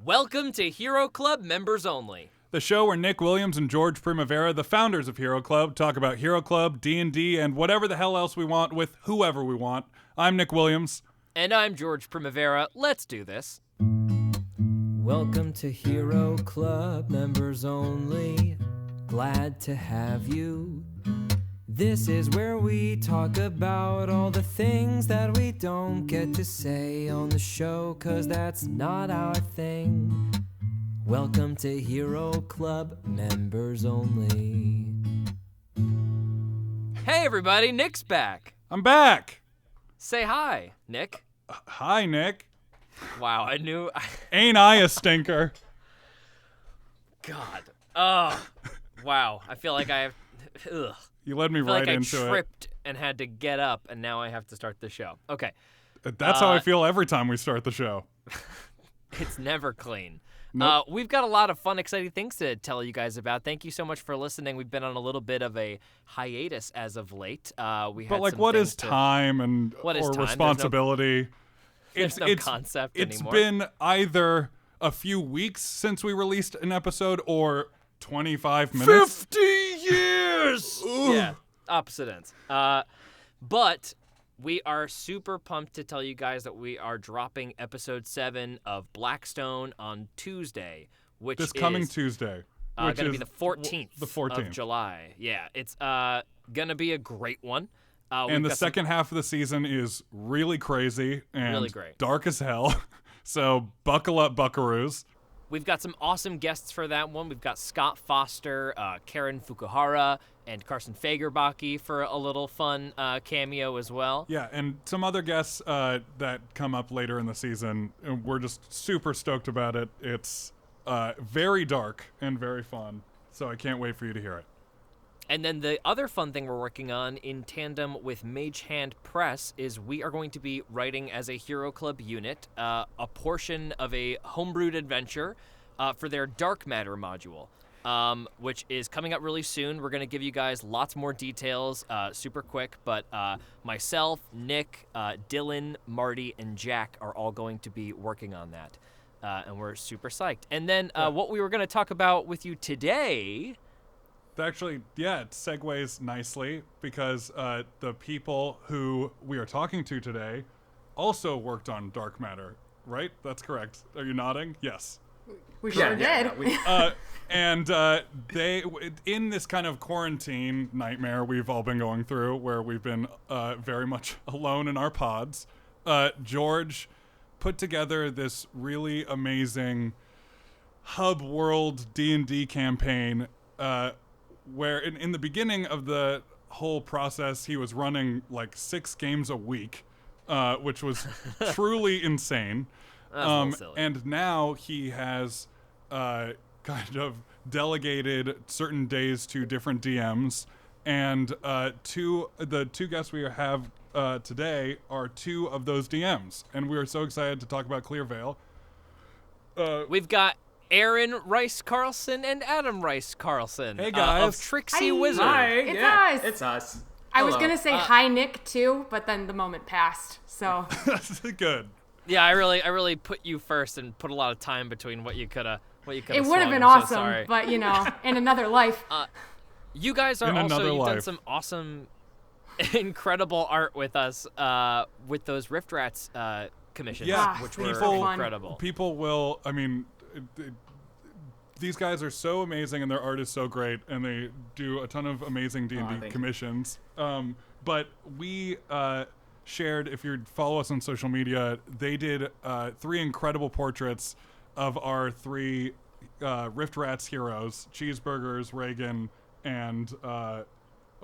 Welcome to Hero Club Members Only. The show where Nick Williams and George Primavera, the founders of Hero Club, talk about Hero Club, D&D, and whatever the hell else we want with whoever we want. I'm Nick Williams. And I'm George Primavera. Let's do this. Welcome to Hero Club Members Only. Glad to have you. This is where we talk about all the things that we don't get to say on the show, 'cause that's not our thing. Welcome to Hero Club Members Only. Hey everybody, Nick's back. I'm back. Say hi, Nick. Hi, Nick. Wow, I knew. Ain't I a stinker? God. Oh, wow. I feel like I have. Ugh. You led me I feel right like I into it. tripped and had to get up, and now I have to start the show. Okay. That's how I feel every time we start the show. It's never clean. Nope. We've got a lot of fun, exciting things to tell you guys about. Thank you so much for listening. We've been on a little bit of a hiatus as of late. But what is time and What is or time? responsibility? There's no concept It's anymore. been either a few weeks since we released an episode or 25 minutes. 50 years! Yeah, opposite ends. But we are super pumped to tell you guys that we are dropping episode 7 of Blackstone on Tuesday, which This is coming Tuesday. going which to be is the 14th, The 14th. of July. Yeah, it's going to be a great one. And the second half of the season is really crazy and Really great. dark as hell. So buckle up, buckaroos. We've got some awesome guests for that one. We've got Scott Foster, Karen Fukuhara, and Carson Fagerbaki for a little fun cameo as well. Yeah, and some other guests that come up later in the season. And we're just super stoked about it. It's very dark and very fun. So I can't wait for you to hear it. And then the other fun thing we're working on in tandem with Mage Hand Press is we are going to be writing as a Hero Club unit a portion of a homebrewed adventure for their Dark Matter module, which is coming up really soon. We're going to give you guys lots more details super quick, but myself, Nick, Dylan, Marty, and Jack are all going to be working on that, and we're super psyched. And then what we were going to talk about with you today... Actually, yeah, it segues nicely because the people who we are talking to today also worked on Dark Matter, right? That's correct. Are you nodding? Yes. We sure did. And they, in this kind of quarantine nightmare we've all been going through, where we've been very much alone in our pods, George put together this really amazing hub world D&D campaign where in the beginning of the whole process, he was running like 6 games a week, which was truly insane. That's a little silly. And now he has kind of delegated certain days to different DMs. And the two guests we have today are 2 of those DMs. And we are so excited to talk about Clearvale. We've got Erin Rice-Carlson and Adam Rice-Carlson. Hey, guys. Of Tricksy Hi. Wizard. Hi, It's yeah, us. It's us. I was Hello. gonna say hi, Nick, too, but then the moment passed. So That's good. Yeah, I really put you first and put a lot of time between what you could have. it would have been I'm so awesome, sorry. but in another life. You guys are In also another you've done life. some awesome, incredible art with us with those Rift Rats commissions, Yeah, which these were are fun. incredible. People will, I mean, these guys are so amazing and their art is so great and they do a ton of amazing D&D thank you. commissions. But we shared, if you follow us on social media, they did 3 incredible portraits of our 3 Rift Rats heroes, Cheeseburgers, Reagan, and oh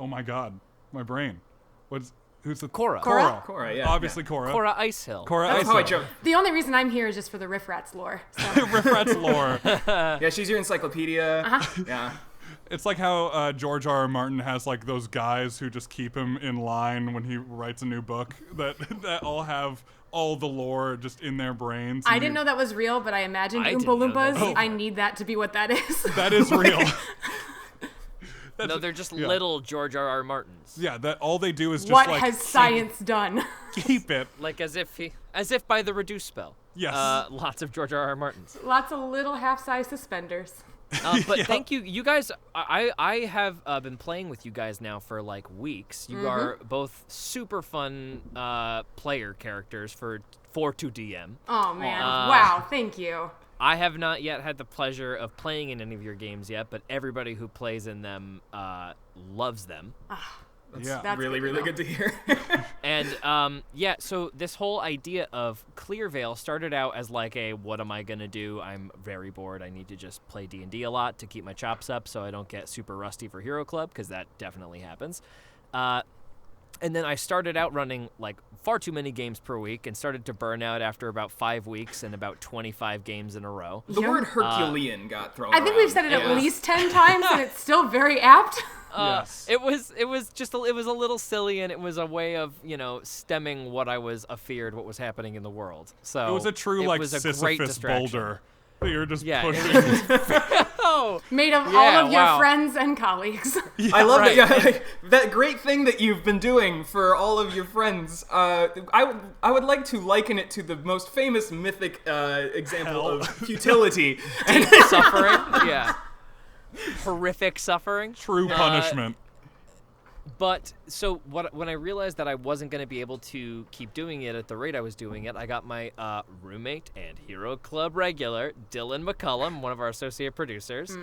my god, my brain. Who's the Cora. Cora, yeah. Obviously Cora. Cora Icehill. Cora That's how I Icehill. joke. The only reason I'm here is just for the Riff Rats lore. So. Rift Rats lore. Yeah, she's your encyclopedia. Yeah. It's like how George R.R. Martin has like those guys who just keep him in line when he writes a new book that all have all the lore just in their brains. I didn't know that was real, but I imagined I Oompa didn't know that. Loompas. Oh. I need that to be what that is. That is real. No, they're just yeah. little George R.R. Martins. Yeah, that all they do is just What like has science done? keep it. Like as if by the reduce spell. Yes. Lots of George R.R. Martins. Lots of little half-size suspenders. But thank you. You guys, I have been playing with you guys now for like weeks. You are both super fun player characters for to DM. Oh, man. Wow, thank you. I have not yet had the pleasure of playing in any of your games yet, but everybody who plays in them loves them. That's really, really good to hear. And so this whole idea of Clearvale started out as like a, what am I gonna do? I'm very bored. I need to just play D&D a lot to keep my chops up so I don't get super rusty for Hero Club, because that definitely happens. And then I started out running like far too many games per week and started to burn out after about 5 weeks and about 25 games in a row. The word herculean got thrown I think around. we've said it at least 10 times, and it's still very apt. Yes. It was a little silly, and it was a way of, stemming what I was afeared what was happening in the world. So It was a true like was a great Sisyphus distraction. boulder that you're just Yeah, pushing. Made of all Yeah, of your wow. friends and colleagues. I love right. that. Yeah, that great thing that you've been doing for all of your friends. I would like to liken it to the most famous mythic example of futility. Deep suffering. Yeah. Horrific suffering. True punishment. But so when I realized that I wasn't going to be able to keep doing it at the rate I was doing it, I got my roommate and Hero Club regular, Dylan McCullum, one of our associate producers,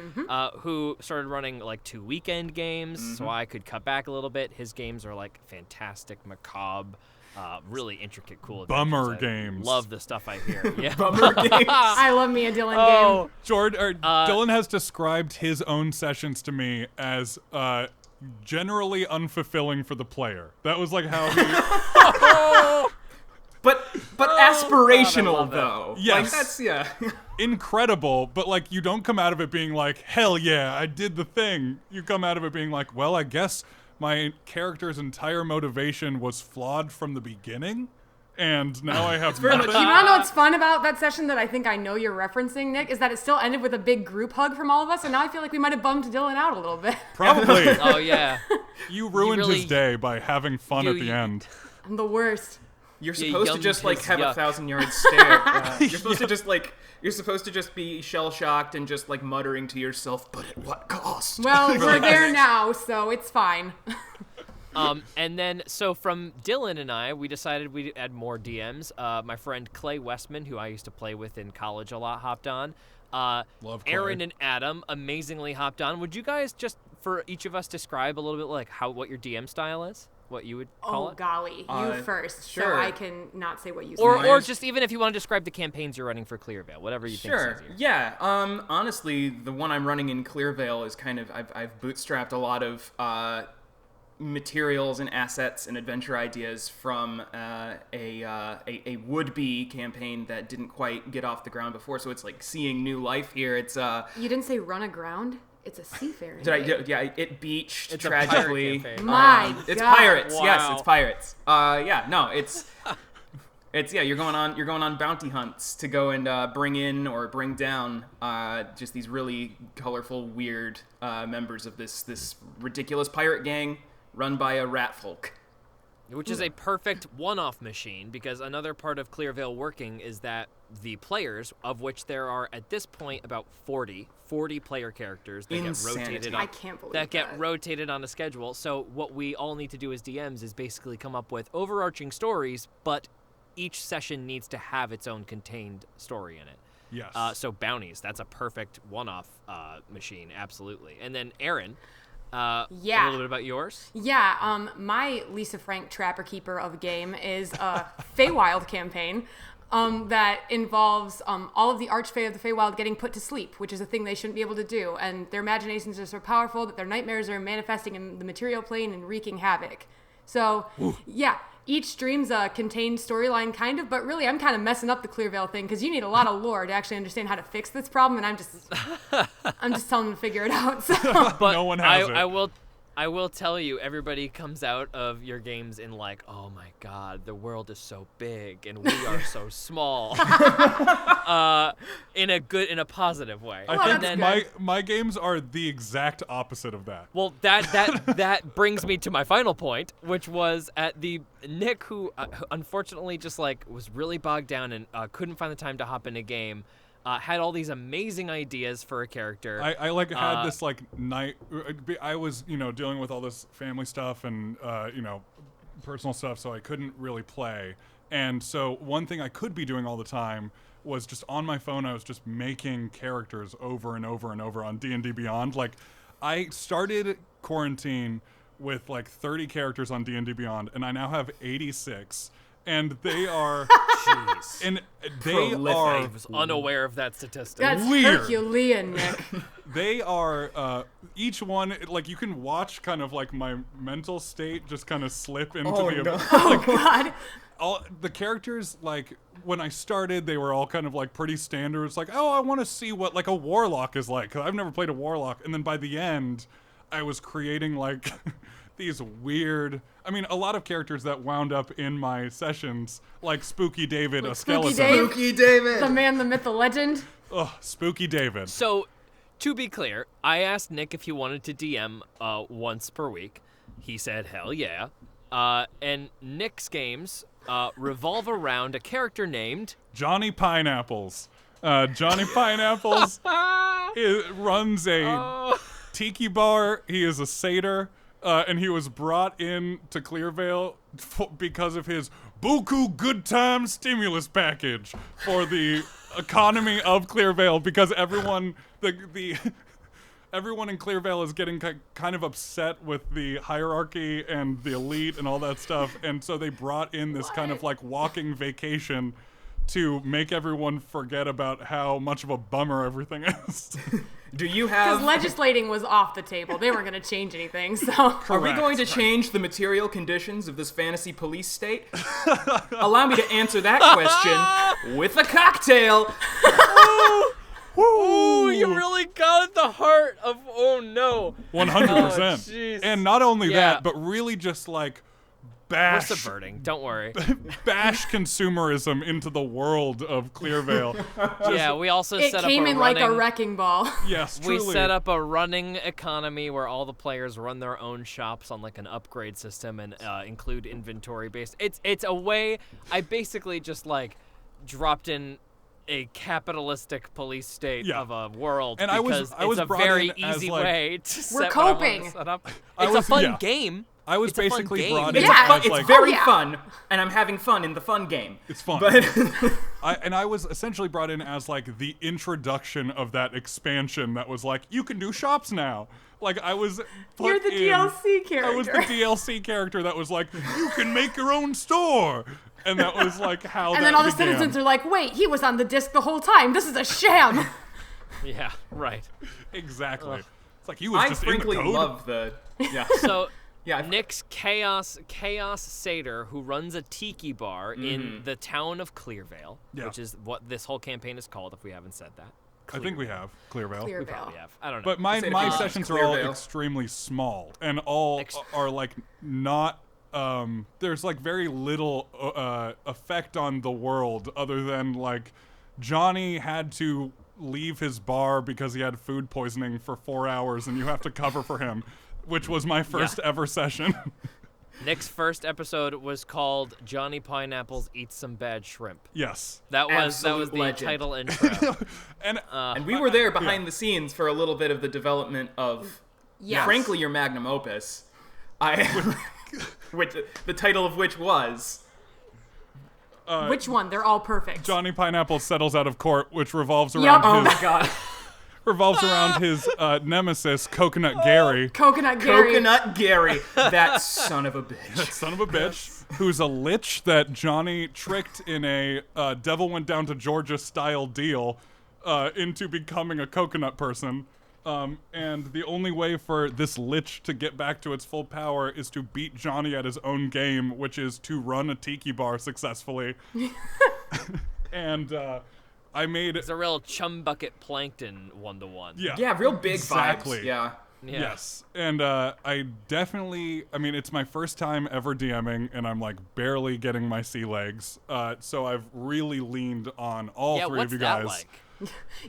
who started running like 2 weekend games, so I could cut back a little bit. His games are like fantastic, macabre, really intricate, cool Bummer adventures. I games. love the stuff I hear. Yeah. Bummer games. I love me a Dylan game. Dylan has described his own sessions to me as generally unfulfilling for the player. That was like how he... But aspirational though. Yes. Like that's incredible, but like you don't come out of it being like, hell yeah, I did the thing. You come out of it being like, well, I guess my character's entire motivation was flawed from the beginning, and now I have very much- nothing. You want to know what's fun about that session that I think I know you're referencing, Nick, is that it still ended with a big group hug from all of us, and now I feel like we might have bummed Dylan out a little bit. Probably. Oh, yeah. You ruined really- his day by having fun at the end. I'm the worst. You're You supposed to yummed just like his have yuck. 1,000-yard stare. You're supposed to just be shell-shocked and just like muttering to yourself, but at what cost? Well, we're there now, so it's fine. And then, so from Dylan and I, we decided we'd add more DMs. My friend Clay Westman, who I used to play with in college a lot, hopped on. Love Clay. Erin and Adam amazingly hopped on. Would you guys just, for each of us, describe a little bit like what your DM style is? What you would call Oh, it? golly. You first, so sure. I can not say what you said. Or just even if you want to describe the campaigns you're running for Clearvale, whatever you think is Sure. easier. Yeah. Honestly, the one I'm running in Clearvale is kind of I've bootstrapped a lot of materials and assets and adventure ideas from a would-be campaign that didn't quite get off the ground before. So it's like seeing new life here. It's You didn't say run aground? It's a seafaring. it beached It's a pirate tragically. campaign. My It's God. pirates. Yes, Wow. it's pirates. It's you're going on bounty hunts to go and bring in or bring down just these really colorful, weird members of this ridiculous pirate gang run by a rat folk. Which is a perfect one-off machine, because another part of Clearvale working is that the players, of which there are at this point about 40 player characters that Insanity. get rotated I can't believe that get that. rotated on a schedule. So what we all need to do as DMs is basically come up with overarching stories, but each session needs to have its own contained story in it. Yes. So bounties, that's a perfect one-off machine, absolutely. And then Erin, a little bit about yours. Yeah, my Lisa Frank Trapper Keeper of game is a Feywild campaign that involves all of the Archfey of the Feywild getting put to sleep, which is a thing they shouldn't be able to do. And their imaginations are so powerful that their nightmares are manifesting in the material plane and wreaking havoc. So, yeah, each stream's a contained storyline, kind of, but really I'm kind of messing up the Clearvale thing because you need a lot of lore to actually understand how to fix this problem, and I'm just telling them to figure it out. So. But No one has it. I will tell you, everybody comes out of your games in like, oh my god, the world is so big and we are so small. In a positive way. I think that's my games are the exact opposite of that. Well, that brings me to my final point, which was at the Nick, who unfortunately just like was really bogged down and couldn't find the time to hop in a game. Had all these amazing ideas for a character. I like had this like night. I was dealing with all this family stuff and personal stuff, so I couldn't really play. And so one thing I could be doing all the time was just on my phone. I was just making characters over and over and over on D&D Beyond. Like I started quarantine with like 30 characters on D&D Beyond, and I now have 86. And they are, Jeez. and they Prolific. I are was unaware of that statistic. That's weird. herculean, Nick. They are each one like you can watch kind of like my mental state just kind of slip into Oh, God. all the characters. Like when I started, they were all kind of like pretty standard. It's like, oh, I want to see what like a warlock is like, because I've never played a warlock. And then by the end, I was creating like these weird, I mean, a lot of characters that wound up in my sessions, like Spooky David, Like a Spooky skeleton. Dave? Spooky David. The man, the myth, the legend. Ugh, Spooky David. So, to be clear, I asked Nick if he wanted to DM once per week. He said, hell yeah. And Nick's games revolve around a character named... Johnny Pineapples. Johnny Pineapples runs a tiki bar. He is a satyr. And he was brought in to Clearvale because of his buku good time stimulus package for the economy of Clearvale, because everyone everyone in Clearvale is getting kind of upset with the hierarchy and the elite and all that stuff, and so they brought in this kind of like walking vacation to make everyone forget about how much of a bummer everything is. Do you Because have... legislating was off the table. They weren't going to change anything, so... Are we going to change the material conditions of this fantasy police state? Allow me to answer that question with a cocktail. Ooh, you really got at the heart of, oh no. 100%. Oh, jeez. And not only Yeah. that, but really just like We're bash subverting, don't worry. bash consumerism into the world of Clearvale. Yeah, we also It set came up in like a running- wrecking ball. Yes, We truly. set up a running economy where all the players run their own shops on like an upgrade system and include inventory based. It's a way. I basically just like dropped in a capitalistic police state Yeah. of a world, And because I was it's a brought very in as, easy like- way to We're set what I wanna coping. set up. I It's was- a fun yeah. game. I was It's a fun basically game. brought It's in Yeah. as It's like very yeah. fun, and I'm having fun in the fun game. it's fun. But I was essentially brought in as like the introduction of that expansion that was like, you can do shops now. Like I was put You're the in- DLC character. I was the DLC character that was like, you can make your own store. And that was like how And that then all the began. citizens are like, wait, he was on the disc the whole time. This is a sham. Yeah, right. Exactly. It's like he was I just frankly in the code. love the... Yeah. So Yeah, I've- Nick's chaos satyr, who runs a tiki bar in the town of Clearvale, Yeah. which is what this whole campaign is called. If we haven't said that, I think we have Clearvale. Clear- we probably have. I don't know. But my Say it my again. sessions are all Clearvale. extremely small and all are like not there's like very little effect on the world other than like Johnny had to leave his bar because he had food poisoning for 4 hours and you have to cover for him, which was my first ever session. Nick's first episode was called Johnny Pineapples Eats Some Bad Shrimp. Yes. That was Absolute the legend. title intro. And and we were there behind the scenes for a little bit of the development of, Yes. frankly, your magnum opus. Which the title of which was... Which one? They're all perfect. Johnny Pineapple settles out of court, which revolves Yup. around Oh his my god. revolves around his nemesis, Coconut Gary. Coconut Gary. Coconut Gary. That son of a bitch. Son of a bitch, who's a lich that Johnny tricked in a Devil Went Down to Georgia style deal into becoming a coconut person. And the only way for this lich to get back to its full power is to beat Johnny at his own game, which is to run a tiki bar successfully. And I made It's a real chum bucket plankton 1-to-1. yeah, Yeah, real big exactly. vibes. Yeah. Yeah. Yes, and I definitely. I mean, it's my first time ever DMing, and I'm like barely getting my sea legs. So I've really leaned on all Yeah, three what's of you that guys. like?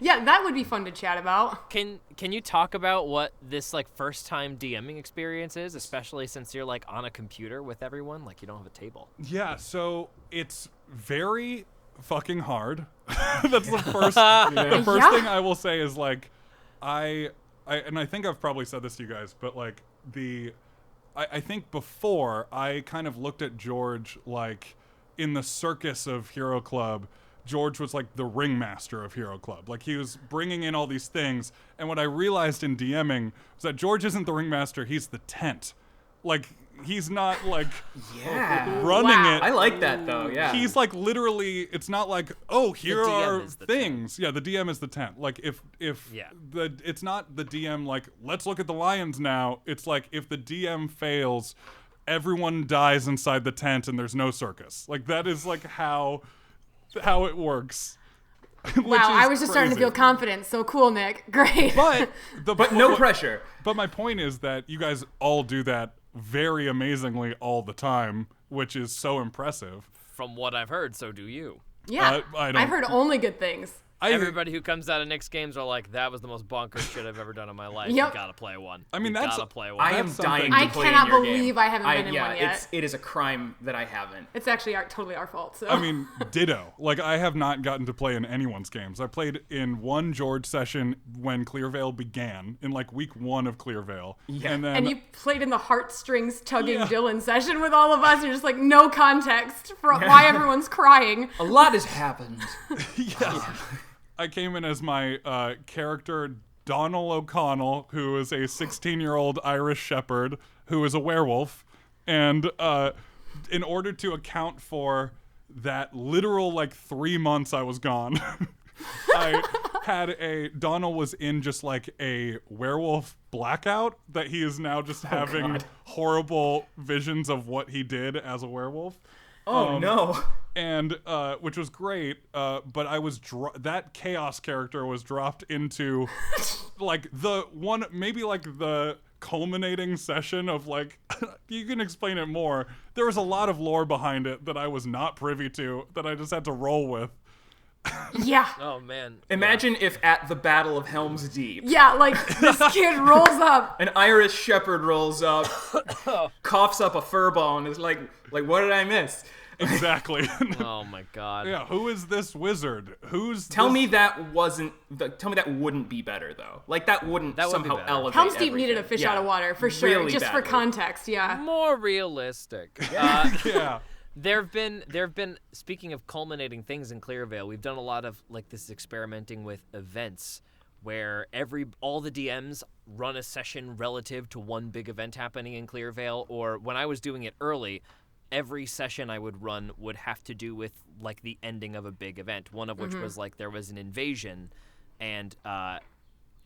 Yeah, that would be fun to chat about. Can you talk about what this like first time DMing experience is, especially since you're like on a computer with everyone, like you don't have a table? Yeah, so it's very fucking hard. That's the first. The first thing I will say is like, I think I've probably said this to you guys, but like I think before I kind of looked at George like in the circus of Hero Club. George was like the ringmaster of Hero Club. Like he was bringing in all these things. And what I realized in DMing was that George isn't the ringmaster, he's the tent. Like he's not like running Wow. it. I like that though. Yeah. He's like literally, it's not like, oh, here DM are is the things. Yeah, the DM is the tent. Like if Yeah. it's not the DM like, let's look at the lions now. It's like if the DM fails, everyone dies inside the tent and there's no circus. Like that is like how it works. Wow, I was just starting to feel confident. So cool, Nick. Great. But no pressure. But my point is that you guys all do that very amazingly all the time, which is so impressive. From what I've heard, so do you. Yeah, I don't- I've heard only good things. Everybody who comes out of Nick's games are like, that was the most bonkers shit I've ever done in my life. Yep. You gotta play one. I mean, You that's- gotta play one. I am That's dying something- to I play in cannot your believe game. I haven't been in one yet. It is a crime that I haven't. It's actually totally our fault. So I mean, ditto. Like, I have not gotten to play in anyone's games. I played in one George session when Clearvale began, in like week 1 of Clearvale. Yeah. And then and you played in the heartstrings tugging Dylan session with all of us, and just like no context for why everyone's crying. A lot has happened. I came in as my character, Donald O'Connell, who is a 16-year-old Irish shepherd who is a werewolf. And in order to account for that literal, like, 3 months I was gone, Donald was in just, like, a werewolf blackout that he is now just having horrible visions of what he did as a werewolf. Oh no. And which was great, but I was that chaos character was dropped into like the culminating session of like you can explain it more. There was a lot of lore behind it that I was not privy to that I just had to roll with. Yeah. Oh, man. Imagine if at the Battle of Helm's Deep, Yeah, like this kid rolls up. an Irish shepherd rolls up, coughs up a fur ball, and is like, what did I miss? Exactly. Oh, my God. Yeah, who is this wizard? Tell me that wouldn't be better though. Like that wouldn't That would be somehow better. elevate. Helm's Deep needed a everything. fish Yeah. out of water for sure, Really just for badly. context. Yeah. More realistic. Yeah. There have been speaking of culminating things in Clearvale, we've done a lot of like this experimenting with events where all the DMs run a session relative to one big event happening in Clearvale, or when I was doing it early, every session I would run would have to do with like the ending of a big event, one of which was like there was an invasion, and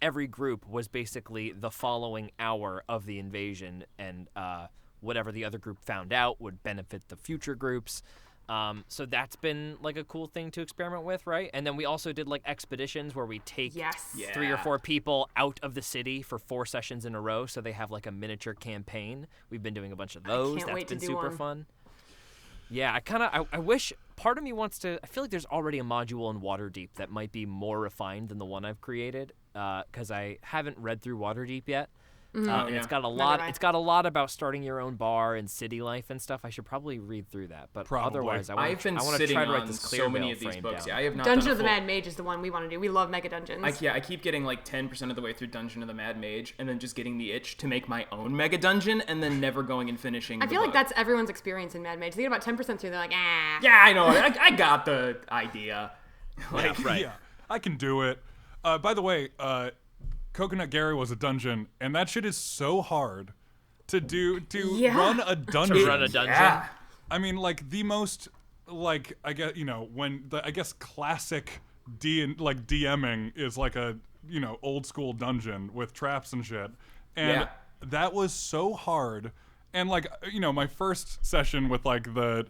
every group was basically the following hour of the invasion, and whatever the other group found out would benefit the future groups. So that's been like a cool thing to experiment with, right? And then we also did like expeditions where we take Yes. 3 or 4 people out of the city for 4 sessions in a row, so they have like a miniature campaign. We've been doing a bunch of those. can't That's wait to been do super one. fun. Yeah, I wish, part of me wants to, I feel like there's already a module in Waterdeep that might be more refined than the one I've created, because I haven't read through Waterdeep yet. And it's got a lot. mind. It's got a lot about starting your own bar and city life and stuff. I should probably read through that, but Probably. otherwise, I I've been want to sitting try to write on this so many Clearvale of these frame books. down. Yeah, I have not Dungeon done of the a full- Mad Mage is the one we want to do. We love mega dungeons. I keep getting like 10% of the way through Dungeon of the Mad Mage, and then just getting the itch to make my own mega dungeon, and then never going and finishing. I feel like that's everyone's experience in Mad Mage. They get about 10% through, they're like, ah. Yeah, I know. I got the idea. Like, Right. Yeah, I can do it. By the way, Coconut Gary was a dungeon, and that shit is so hard to do Yeah. run a dungeon. To run a dungeon. yeah. I mean, like the most, like I guess I guess classic DMing is like a old school dungeon with traps and shit, and Yeah. that was so hard. And like my first session with like the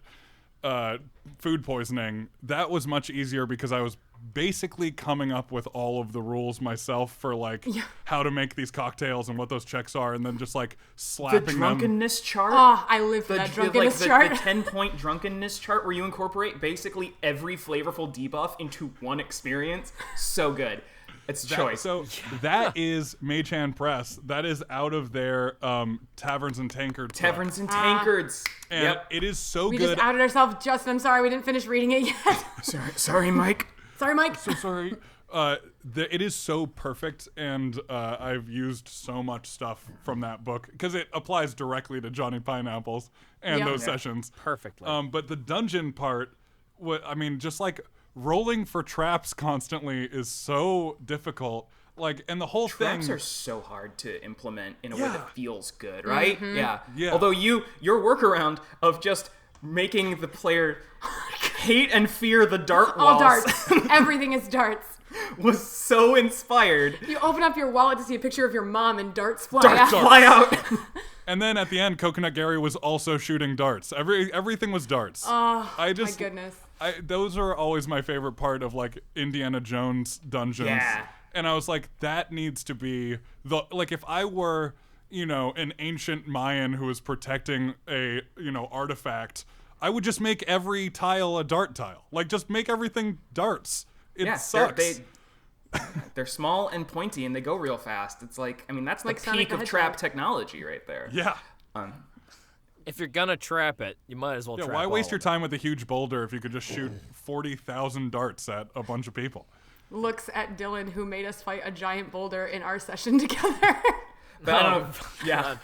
food poisoning, that was much easier because I was basically coming up with all of the rules myself for like how to make these cocktails and what those checks are, and then just like slapping The drunkenness chart. Oh, I live for that drunkenness chart. The 10-point drunkenness chart where you incorporate basically every flavorful debuff into one experience. So good. It's choice. So that is Mage Hand Press. That is out of their Taverns and Tankards. Taverns and Tankards. And it is so We good. just outed ourselves, Justin. I'm sorry we didn't finish reading it yet. Sorry, Mike. Sorry, Mike. So sorry. It is so perfect, and I've used so much stuff from that book because it applies directly to Johnny Pineapples and those sessions Perfectly. But the dungeon part, just like rolling for traps constantly is so difficult. Like, and the whole Traps thing are so hard to implement in a way that feels good, right? Yeah. Although your workaround of just making the player hate and fear the dart walls All darts. Everything is darts. was so inspired. You open up your wallet to see a picture of your mom and darts fly Darts out. fly out. And then at the end, Coconut Gary was also shooting darts. Everything was darts. Oh, my goodness. Those are always my favorite part of like Indiana Jones dungeons. Yeah. And I was like, that needs to be if I were, an ancient Mayan who was protecting a, artifact, I would just make every tile a dart tile. Like, just make everything darts. It sucks. They're small and pointy, and they go real fast. It's like, that's the Like Sonic peak the of trap Hedgehog. technology right there. Yeah. If you're gonna trap it, you might as well Yeah, trap why waste all your of it. time with a huge boulder if you could just shoot 40,000 darts at a bunch of people? Looks at Dylan, who made us fight a giant boulder in our session together. But I don't know. Yeah.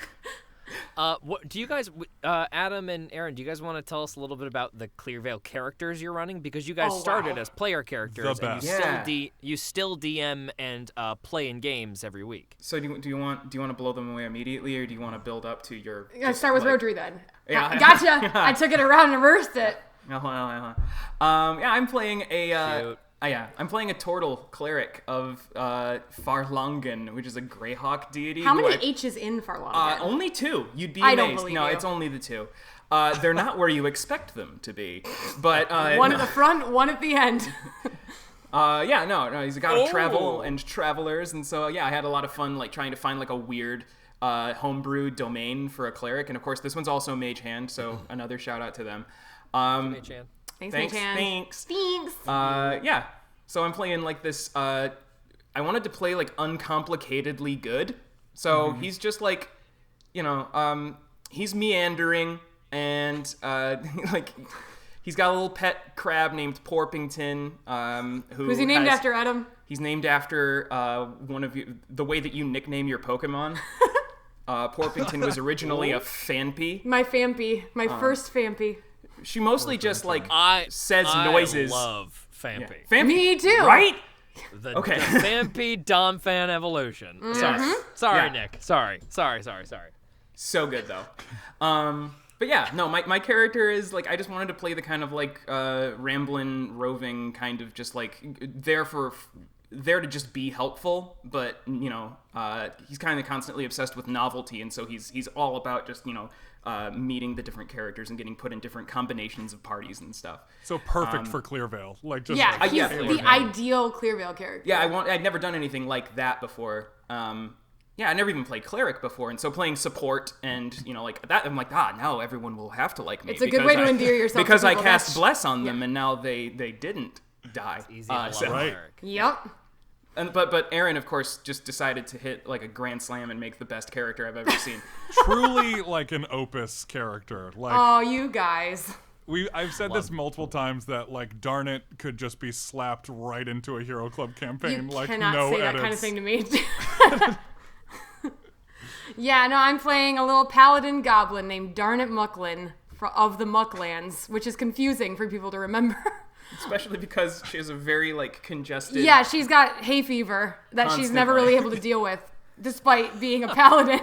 What do you guys, Adam and Erin? Do you guys want to tell us a little bit about the Clearveil characters you're running? Because you guys started as player characters, The and best. you still DM and play in games every week. So do you want to blow them away immediately, or do you want to build up to your? Let's start with Rodri then. Yeah. Gotcha. I took it around and reversed it. I'm playing a. Cute. I'm playing a Tortle cleric of Farlangen, which is a Greyhawk deity. How who many I- H's in Farlangen? Only 2. You'd be I amazed. don't believe No, you. it's only the 2. They're not where you expect them to be. But One at the front, one at the end. he's a god of travel and travelers, and so I had a lot of fun like trying to find like a weird homebrew domain for a cleric, and of course this one's also Mage Hand, so another shout out to them. Chan. Thanks, Thanks. Thanks. So I'm playing like this. I wanted to play like uncomplicatedly good. So he's just like, he's meandering and like he's got a little pet crab named Porpington. Who's he named after, Adam? He's named after the way that you nickname your Pokemon. Porpington was originally a Phanpy. My Fampy. My first Fampy. She mostly just like says I noises. Love Fampy. Fampy, Me too. right? The Okay. Fampy Dom fan evolution. Sorry, Yeah. Nick. Sorry. So good though. But my character is like I just wanted to play the kind of like ramblin', roving kind of just like there to just be helpful, but he's kind of constantly obsessed with novelty, and so he's all about just meeting the different characters and getting put in different combinations of parties and stuff. So perfect for Clearveil. Like, just Yeah, like, he's Clearveil. the ideal Clearveil character. Yeah, I'd never done anything like that before. I never even played cleric before, and so playing support and like that, I'm like, now everyone will have to like me. It's a good way to endear yourself to because I people. cast That's- bless on them, and now they didn't die. Easy to love right. Eric. Yep. But Erin, of course, just decided to hit like a grand slam and make the best character I've ever seen. truly like an opus character. Like, Oh, you guys. I've said this multiple times that like Darn It could just be slapped right into a Hero Club campaign. You like cannot no say edits. that kind of thing to me. Yeah, no, I'm playing a little paladin goblin named Darnit Mucklin of the Mucklands, which is confusing for people to remember. Especially because she has a very like congested. Yeah, she's got hay fever that she's never Constantly. really able to deal with, despite being a paladin.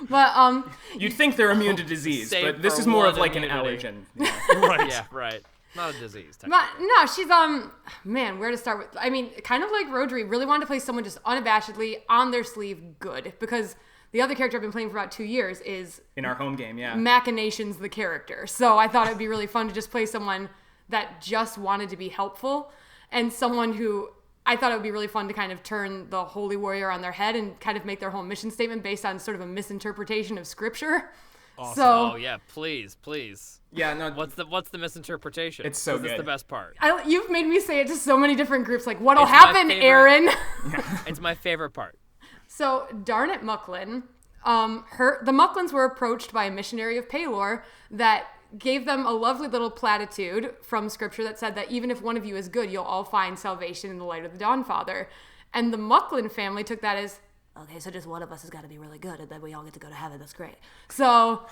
But You'd think they're immune to disease, Save but this for is more of one like an immunity. allergen. Yeah. Right. Yeah, right. Not a disease. but no, she's man, where to start with? I mean, kind of like Rodri, really wanted to play someone just unabashedly on their sleeve good, because the other character I've been playing for about 2 years is In our home game, yeah. Machinations the character. So I thought it'd be really fun to just play someone that just wanted to be helpful, and someone who I thought it would be really fun to kind of turn the holy warrior on their head and kind of make their whole mission statement based on sort of a misinterpretation of scripture. Awesome. So Oh yeah, please. Yeah, no. What's the misinterpretation? It's so 'Cause it's good. the best part. you've made me say it to so many different groups, like, what'll It's my happen, favorite. Erin? It's my favorite part. So, Darnet Mucklin, the Mucklins were approached by a missionary of Paylor that gave them a lovely little platitude from scripture that said that even if one of you is good, you'll all find salvation in the light of the Dawn Father. And the Mucklin family took that as, okay, so just one of us has got to be really good, and then we all get to go to heaven. That's great. So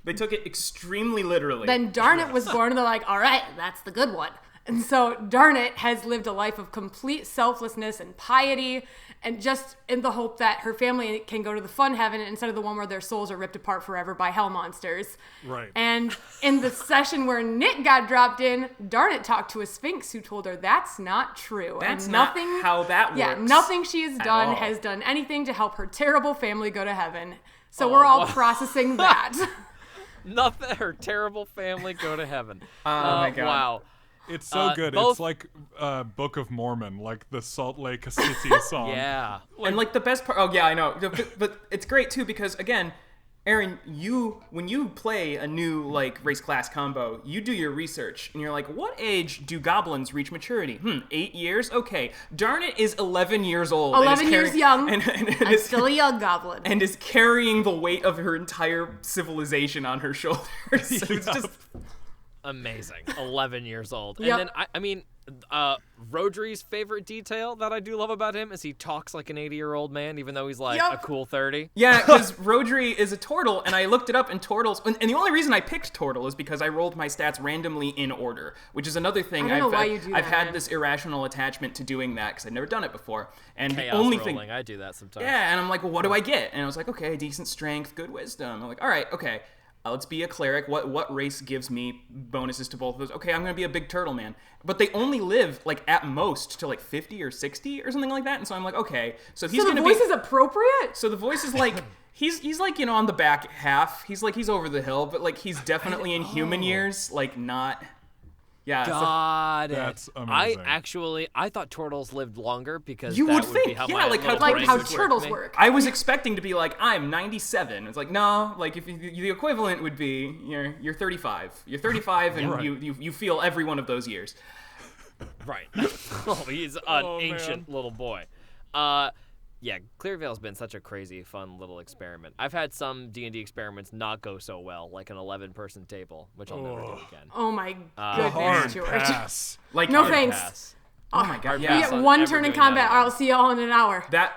They took it extremely literally. then Darnet was born, and they're like, all right, that's the good one. And so Darnet has lived a life of complete selflessness and piety, and just in the hope that her family can go to the fun heaven instead of the one where their souls are ripped apart forever by hell monsters. Right. And in the session where Nick got dropped in, Darnet talked to a Sphinx who told her that's not true. That's and not nothing, how that works. Yeah, nothing she has done all. has done anything to help her terrible family go to heaven. So we're all wow. processing that. Nothing. Her terrible family go to heaven. Oh my God. Wow. It's so good. both- It's like Book of Mormon, like the Salt Lake City song. Yeah. And like the best part, oh yeah, I know, but it's great too because again, Erin, when you play a new like race class combo, you do your research and you're like, what age do goblins reach maturity? 8 years? Okay, Darnet is 11 years old. and is 11 years young. and I'm is, still a young goblin. and is carrying the weight of her entire civilization on her shoulders. So it's just Amazing. 11 years old. Yep. And then, I mean, Rodri's favorite detail that I do love about him is he talks like an 80-year-old man, even though he's like Yep. a cool 30. yeah, because Rodri is a turtle, and I looked it up, and turtles. And the only reason I picked turtle is because I rolled my stats randomly in order, which is another thing. I don't know why you do I've that, had man. this irrational attachment to doing that because I've never done it before. And Chaos the only rolling. thing, I do that sometimes. yeah, and I'm like, well, what do I get? And I was like, okay, decent strength, good wisdom. I'm like, all right, okay. Let's be a cleric. What race gives me bonuses to both of those? Okay, I'm gonna be a big turtle man. But they only live like at most to like 50 or 60 or something like that. And so I'm like, okay, so he's so the gonna voice be. is appropriate? So the voice is like he's like, you know, on the back half. He's like he's over the hill, but like he's definitely in human years, like not. Yeah. Got it. That's amazing. I thought turtles lived longer because You that would would be think, how yeah, my like how- little Like brain how would turtles me. work. I was expecting to be like, I'm 97. It's like, no, like if the equivalent would be you're 35. You're 35 and Right. you feel every one of those years. Right. Oh, he's an ancient little boy. Yeah, Clearvale's been such a crazy, fun little experiment. I've had some D&D experiments not go so well, like an 11-person table, which I'll never do again. Oh my Hard goodness, George. pass. Like No hard thanks. pass. Oh my god, You yeah. get on one ever turn in doing combat, that or I'll see y'all in an hour. That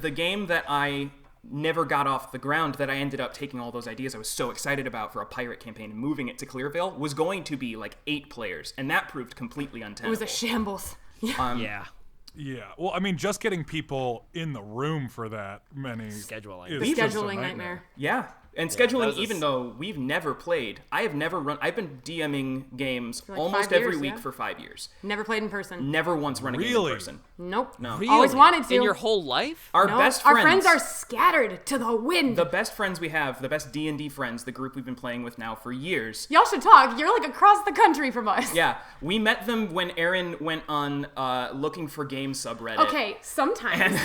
the game that I never got off the ground that I ended up taking all those ideas I was so excited about for a pirate campaign and moving it to Clearvale was going to be like 8 players, and that proved completely untenable. It was a shambles. Yeah. Yeah. Well, I mean, just getting people in the room for that many Scheduling. is The just a scheduling nightmare. Yeah. And that scheduling, was a even though we've never played, I've been DMing games like almost 5 every years, week yeah. for 5 years. Never played in person. Never once run a game Really? in person. Nope. No. Really? Always wanted to. In your whole life? Our No, best our friends, friends are scattered to the wind. the best friends we have, the best D&D friends, the group we've been playing with now for years. Y'all should talk. You're like across the country from us. Yeah, we met them when Erin went on looking for game subreddit. Okay, sometimes.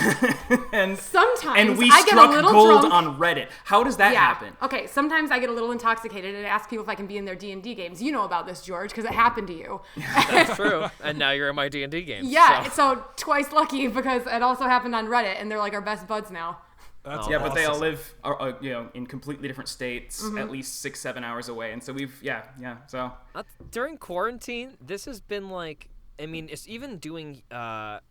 and Sometimes we I get a struck little gold drunk. on Reddit. How does that Yeah. happen? Okay, sometimes I get a little intoxicated and ask people if I can be in their D&D games. You know about this, George, because it happened to you. That's true. And now you're in my D&D games. Yeah, so. so twice lucky because it also happened on Reddit, and they're like our best buds now. That's Yeah, but they all awesome. live, in completely different states, Mm-hmm. at least 6-7 hours away, and so so During quarantine, this has been like, I mean, it's even doing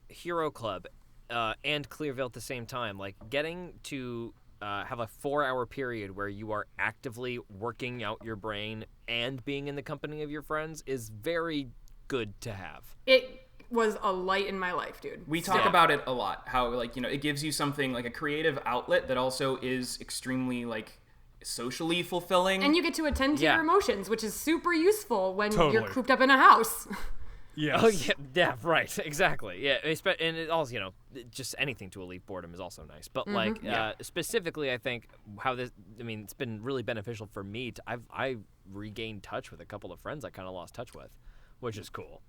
Hero Club and Clearvale at the same time. Like, getting to have a 4-hour period where you are actively working out your brain and being in the company of your friends is very good to have. It was a light in my life, dude. we talk Yeah. about it a lot. How it gives you something like a creative outlet that also is extremely like socially fulfilling. And you get to attend to Yeah. your emotions, which is super useful when you're Totally. cooped up in a house. Yes. Oh yeah, right, exactly. Yeah, and it also, just anything to alleviate boredom is also nice. But specifically, I think it's been really beneficial for me. I've regained touch with a couple of friends I kind of lost touch with, which is cool.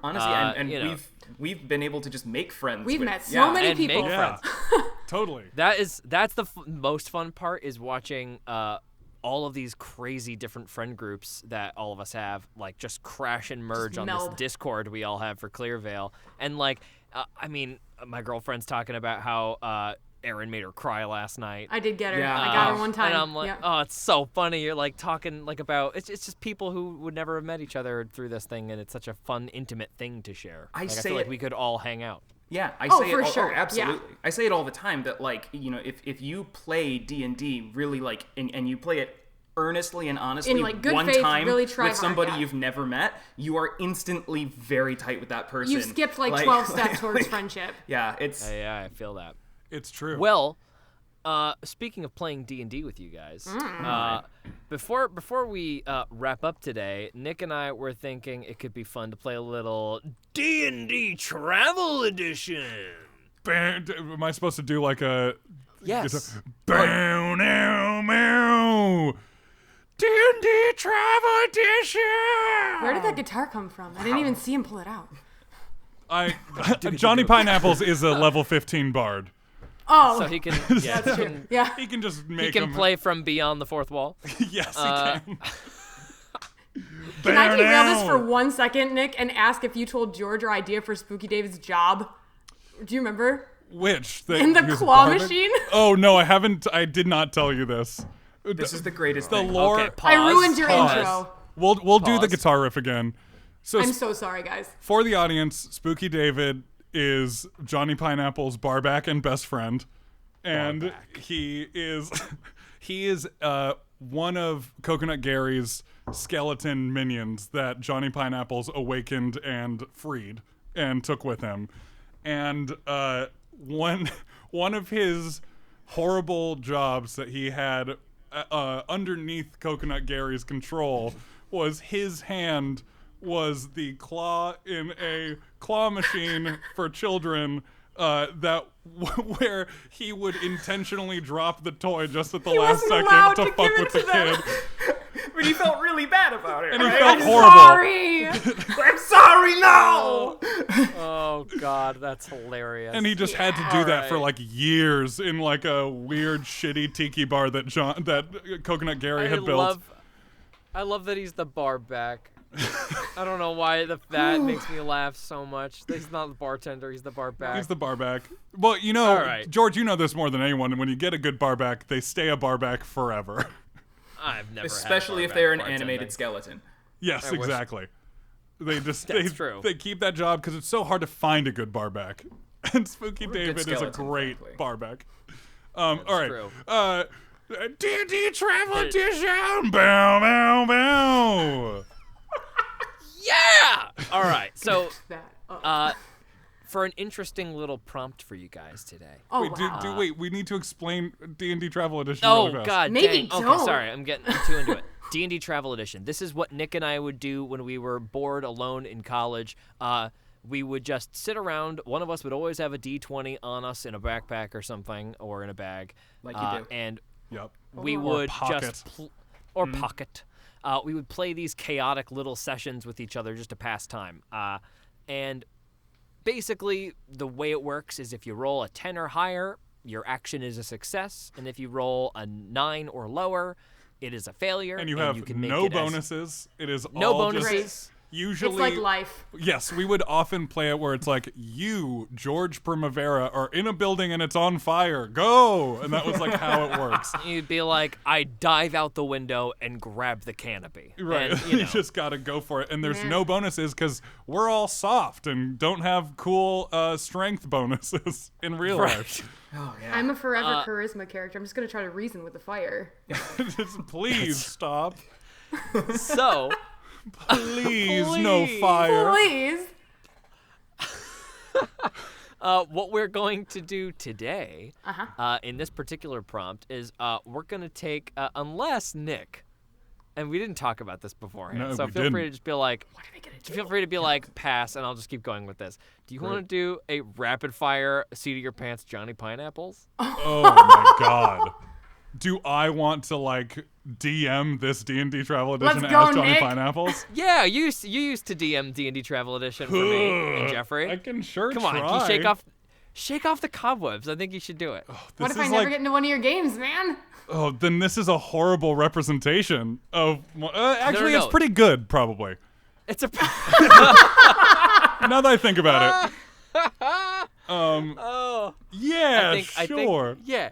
Honestly, and we've been able to just make friends. We've with, met so many and people. make Yeah. friends. Totally. That's the most fun part is watching all of these crazy different friend groups that all of us have, like, just crash and merge Just on meld. this Discord we all have for Clearvale. And, like, my girlfriend's talking about how Erin made her cry last night. I did get her. Yeah. I got her one time. And I'm like, Yep. oh, it's so funny. You're, like, talking, like, about... It's just people who would never have met each other through this thing, and it's such a fun, intimate thing to share. I feel like we could all hang out. Yeah, I Oh, say for it. sure. Oh, absolutely. Yeah. I say it all the time that, like, if you play D&D really, like, and you play it earnestly and honestly In, like, good one faith, time really try with hard, somebody yeah. you've never met, you are instantly very tight with that person. You skipped like 12 steps towards friendship. Yeah, it's Yeah, I feel that. It's true. Well, speaking of playing D&D with you guys, before we wrap up today, Nick and I were thinking it could be fun to play a little D&D Travel Edition. Am I supposed to do like a... Yes. Bow, now, meow. D&D Travel Edition! Where did that guitar come from? I didn't even see him pull it out. Johnny Pineapples is a level 15 bard. Oh, So he can, that's true. Yeah. He can just make he can him... play from beyond the fourth wall. Yes, he can. Can I derail this for 1 second, Nick, and ask if you told George your idea for Spooky David's job? Do you remember? Which? In the he was claw barbing? machine? Oh, no, I haven't. I did not tell you this. this is the greatest The thing. lore... Okay, pause. I ruined your pause. intro. We'll do the Pause. guitar riff again. So I'm so sorry, guys. for the audience, Spooky David is Johnny Pineapple's barback and best friend, and he is one of Coconut Gary's skeleton minions that Johnny Pineapple's awakened and freed and took with him. And one of his horrible jobs that he had underneath Coconut Gary's control was his hand was the claw in a claw machine for children where he would intentionally drop the toy just at the last wasn't second allowed to to fuck give with it the to them. kid. But he felt really bad about it. And he right? felt I'm horrible. sorry. I'm sorry, no! Oh, God, that's hilarious. And he just had to do that for Alright. like years in like a weird shitty tiki bar that Coconut Gary had built. I love that he's the barback. I don't know why that makes me laugh so much. He's not the bartender, he's the barback. He's the barback. Well, All right. George, you know this more than anyone. And when you get a good barback, they stay a barback forever. I've never Especially had if they're an barback bartending. animated skeleton. Yes, wish- exactly. They just That's true. they keep that job because it's so hard to find a good barback. And Spooky Or a good David is a skeleton, great frankly. barback. All right. true. D&D Travel Edition. Bow, bow, bow. Yeah! All right, so That. for an interesting little prompt for you guys today. Oh, Wait, wow. wait, we need to explain D&D Travel Edition Oh, really fast. God, Maybe dang. Okay, don't. sorry, I'm getting too into it. D&D Travel Edition. This is what Nick and I would do when we were bored alone in college. We would just sit around. One of us would always have a D20 on us in a backpack or something, or in a bag. Like you do. And Yep. we Or would pocket. just pocket. We would play these chaotic little sessions with each other just to pass time. And basically, the way it works is if you roll a 10 or higher, your action is a success, and if you roll a 9 or lower, it is a failure. And you have can make no it as- bonuses. It is No all just bonuses. usually It's like life. Yes, we would often play it where it's like, you, George Primavera, are in a building and it's on fire. Go! And that was like how it works. You'd be like, I dive out the window and grab the canopy. Right. And, You, you know, just got to go for it. And there's Man. no bonuses because we're all soft and don't have cool strength bonuses in real life. Oh, yeah. I'm a forever charisma character. I'm just going to try to reason with the fire. Just please stop. so, Please, no fire. Please. what we're going to do today in this particular prompt is we're going to take, unless Nick, and we didn't talk about this beforehand, No, so we feel free didn't. to just be like, feel free to be like, pass, and I'll just keep going with this. Do you want to do a rapid fire seat of your pants Johnny Pineapples? Oh my god. Do I want to like DM this D&D Travel Edition Let's go, as Johnny Nick. Pineapples? Yeah, you used to DM D&D Travel Edition for me and Jeffrey. I can sure Come try. on, can you shake off the cobwebs. I think you should do it. What This if I is never like- get into one of your games, man? Oh, then this is a horrible representation of. Actually, no. it's pretty good, probably. It's a Now that I think about it. oh. Yeah, I sure. think yeah.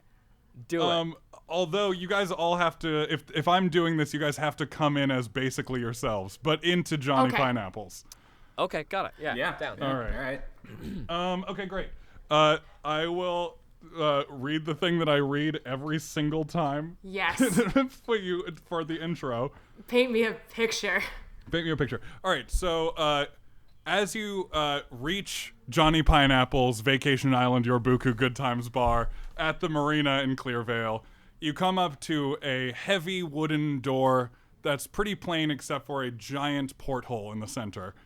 Do it. Although you guys all have to, if I'm doing this, you guys have to come in as basically yourselves, but into Johnny Okay. Pineapples. Okay, got it. Yeah. Yeah. Down. All right. All right. Okay, great. I will read the thing that I read every single time Yes. for the intro. Paint me a picture. Paint me a picture. All right, so as you reach Johnny Pineapple's Vacation Island Yorbuku Good Times bar at the marina in Clearvale, you come up to a heavy wooden door that's pretty plain except for a giant porthole in the center.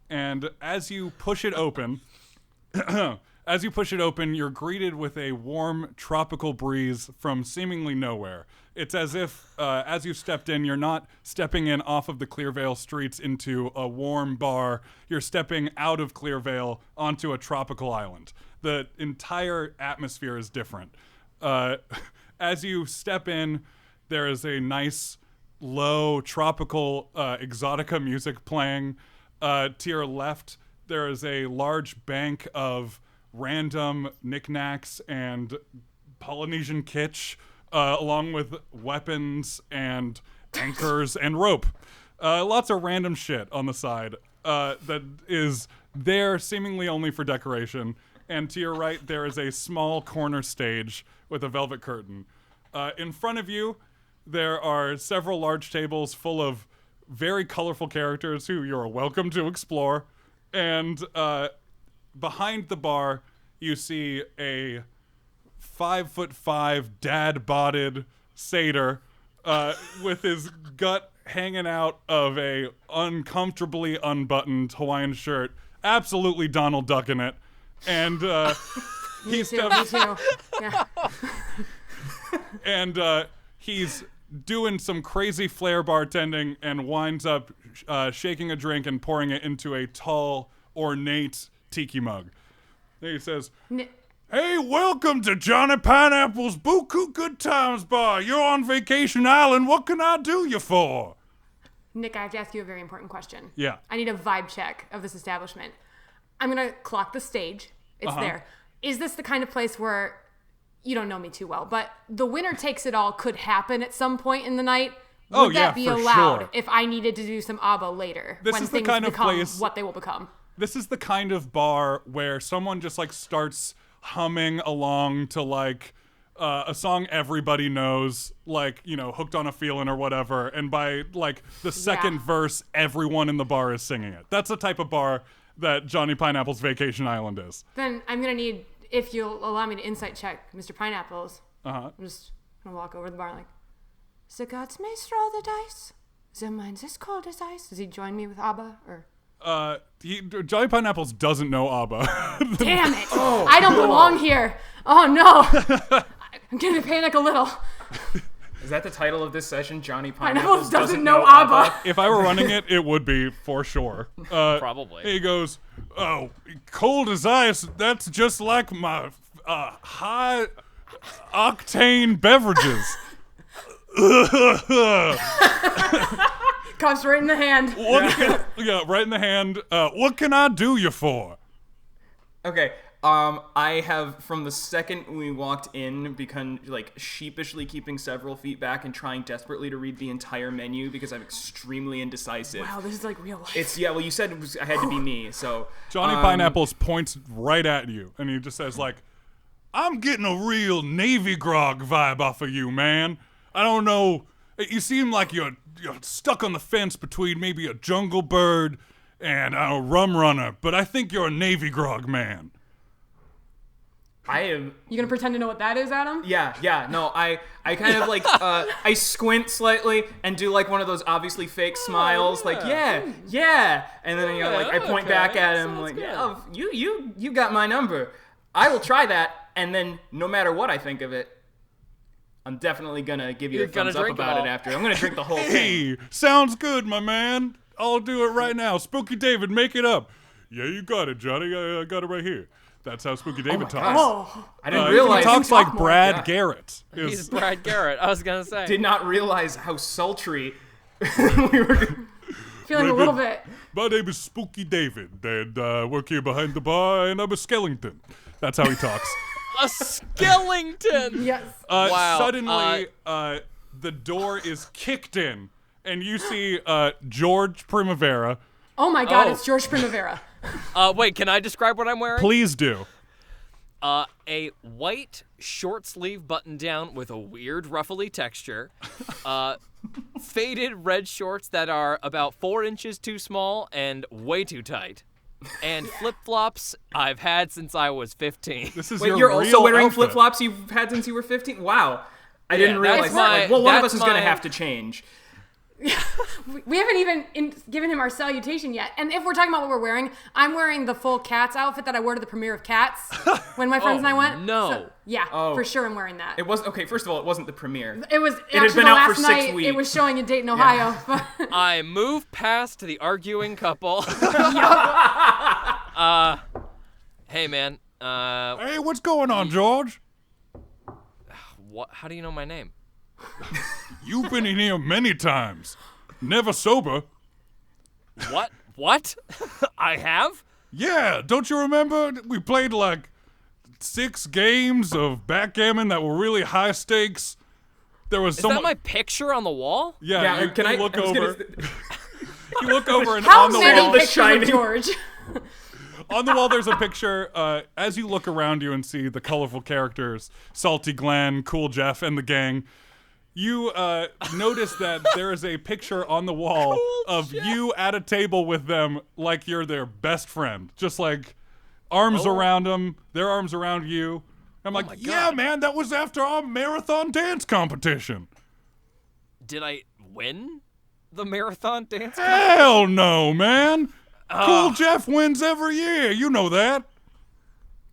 And as you push it open, you're greeted with a warm tropical breeze from seemingly nowhere. It's as if, as you stepped in, you're not stepping in off of the Clearvale streets into a warm bar. You're stepping out of Clearvale onto a tropical island. The entire atmosphere is different. As you step in, there is a nice, low, tropical exotica music playing. To your left, there is a large bank of random knickknacks and Polynesian kitsch, along with weapons and anchors and rope. Lots of random shit on the side that is there seemingly only for decoration. And to your right, there is a small corner stage with a velvet curtain. In front of you, there are several large tables full of very colorful characters who you're welcome to explore. And behind the bar, you see a 5'5" dad-bodied satyr with his gut hanging out of a uncomfortably unbuttoned Hawaiian shirt, absolutely Donald Duck in it. And Me too. Yeah. and he's doing some crazy flair bartending and winds up shaking a drink and pouring it into a tall, ornate tiki mug. Then he says, "Hey, welcome to Johnny Pineapple's Buku Good Times Bar. You're on Vacation Island. What can I do you for?" Nick, I have to ask you a very important question. Yeah. I need a vibe check of this establishment. I'm going to clock the stage. It's there. Is this the kind of place where, you don't know me too well, but the winner takes it all could happen at some point in the night? Oh, Would yeah, that be for allowed sure. if I needed to do some ABBA later? This when is the things kind of become place- what they will become. This is the kind of bar where someone just like starts humming along to like a song everybody knows, like, you know, Hooked on a Feeling or whatever, and by like the second verse, everyone in the bar is singing it. That's the type of bar that Johnny Pineapple's Vacation Island is. Then I'm going to need, if you'll allow me to insight check Mr. Pineapples, I'm just going to walk over to the bar like, "The gods may roll the dice. The mind's as cold as ice." Does he join me with ABBA? Or Johnny Pineapples doesn't know ABBA. damn it! I don't belong here. Oh no! I'm getting to panic a little. Is that the title of this session? Johnny Pineapples Pineapples doesn't know ABBA. If I were running it, it would be for sure. Probably. He goes, "Oh, cold as ice. That's just like my high octane beverages." Comes right in the hand. Yeah, right in the hand. What can I do you for? Okay. I have, from the second we walked in, become like sheepishly keeping several feet back and trying desperately to read the entire menu because I'm extremely indecisive. Wow, this is like real life. It's well, you said I had to be me, so Johnny Pineapples points right at you, and he just says, like, "I'm getting a real Navy grog vibe off of you, man. I don't know. You seem like you're stuck on the fence between maybe a jungle bird and a rum runner, but I think you're a Navy grog man." I am. You gonna pretend to know what that is, Adam? Yeah. No, I kind of like I squint slightly and do like one of those obviously fake smiles, like yeah, and then I point back at him like, yeah, you got my number. I will try that, and then no matter what I think of it, I'm definitely gonna give you a thumbs up about it after. I'm gonna drink the whole thing. Hey, sounds good, my man. I'll do it right now. Spooky David, make it up. Yeah, you got it, Johnny. I got it right here. That's how Spooky David talks. Oh, I didn't realize. He talks like Brad Garrett. He's Brad Garrett. I was gonna say. Did not realize how sultry we were. feeling a little bit. My name is Spooky David, and work here behind the bar, and I'm a skeleton. That's how he talks. A skeleton. Yes. Wow. Suddenly, the door is kicked in, and you see George Primavera. Oh my God! It's George Primavera. Wait, can I describe what I'm wearing? Please do. A white short sleeve button down with a weird ruffly texture. Faded red shorts that are about 4 inches too small and way too tight. And flip-flops I've had since I was 15. This is Wait, your you're also real wearing outfit. flip-flops you've had since you were 15? Wow. I didn't realize that's that. my- Like, well, one of that's us is going to my- have to change. We haven't even given him our salutation yet. And if we're talking about what we're wearing, I'm wearing the full Cats outfit that I wore to the premiere of Cats when my friends and I went. no. So, yeah, for sure I'm wearing that. It was okay. First of all, it wasn't the premiere. It was had actually been the out for last 6 night. weeks. It was showing in Dayton, Ohio. I moved past the arguing couple. Hey, man. Hey, what's going on, George? What? How do you know my name? You've been in here many times. Never sober. What? What? I have? Yeah, don't you remember? We played like 6 games of backgammon that were really high stakes. There was Is someone. that my picture on the wall? Yeah, you, can you I look I was over. gonna- You look over and How on the many wall. The pictures Shining. of George? On the wall, there's a picture. As you look around you and see the colorful characters, Salty Glenn, Cool Jeff, and the gang, you notice that there is a picture on the wall of you at a table with them, like you're their best friend, just like arms around them, their arms around you. I'm like, my yeah, God. man, that was after our marathon dance competition. Did I win the marathon dance? Hell no, man. Cool Jeff wins every year. You know that.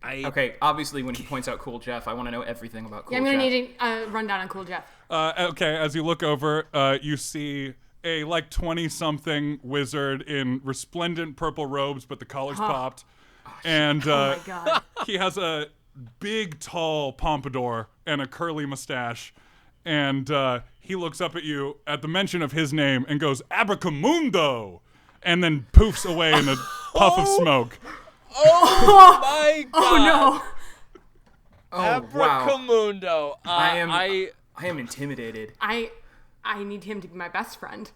Okay, obviously when he points out Cool Jeff, I want to know everything about Cool Yeah, I'm going to Jeff. need a rundown on Cool Jeff. Okay, as you look over, you see a like 20-something wizard in resplendent purple robes, but the collar's popped. And Oh my God. he has a big, tall pompadour and a curly mustache. And he looks up at you at the mention of his name and goes, Abracamundo! And then poofs away in a puff of smoke. Oh my God! Oh no. Oh, wow. Abracamundo. I am intimidated. I need him to be my best friend.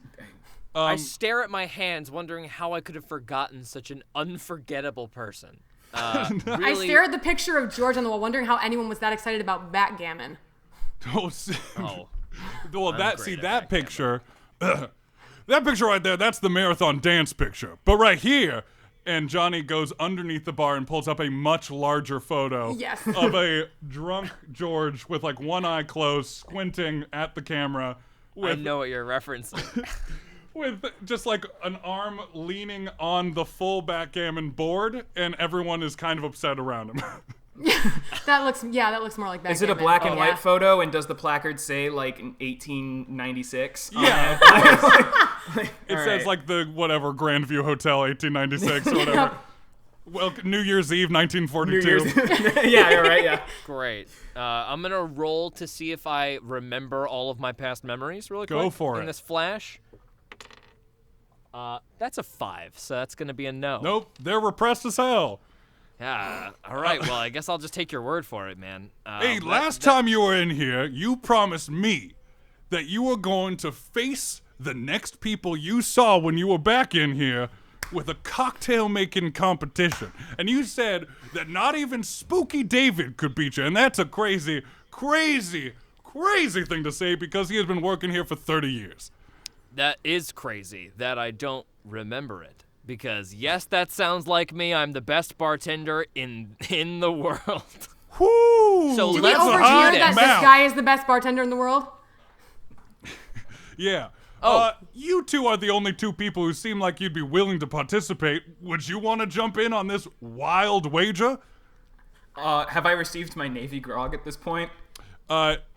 I stare at my hands, wondering how I could have forgotten such an unforgettable person. I Really, stare at the picture of George on the wall, wondering how anyone was that excited about backgammon. Oh, see- Oh, well, I'm that great see at that picture, that picture right there. That's the marathon dance picture. But right here, and Johnny goes underneath the bar and pulls up a much larger photo Yes. of a drunk George with like one eye closed, squinting at the camera, I with know what you're referencing. with just like an arm leaning on the full backgammon board, and everyone is kind of upset around him. That looks more like backgammon. Is it a black and Yeah. white photo, and does the placard say like in 1896? Yeah. It All says right. like the whatever Grandview Hotel 1896 or whatever. Well, New Year's Eve 1942. Yeah, you're right. Yeah. Great. I'm gonna roll to see if I remember all of my past memories really quick. Go for in it. this flash. That's a 5, so that's gonna be a no. Nope, they're repressed as hell. Yeah. All right. Well, I guess I'll just take your word for it, man. Hey, last time you were in here, you promised me that you were going to face the next people you saw when you were back in here with a cocktail making competition. And you said that not even Spooky David could beat you. And that's a crazy, crazy, crazy thing to say because he has been working here for 30 years. That is crazy that I don't remember it. Because yes, that sounds like me. I'm the best bartender in the world. Whoo! So Did we let's overhear hot that this amount. guy is the best bartender in the world? Yeah. Oh. You two are the only two people who seem like you'd be willing to participate. Would you want to jump in on this wild wager? Have I received my Navy grog at this point?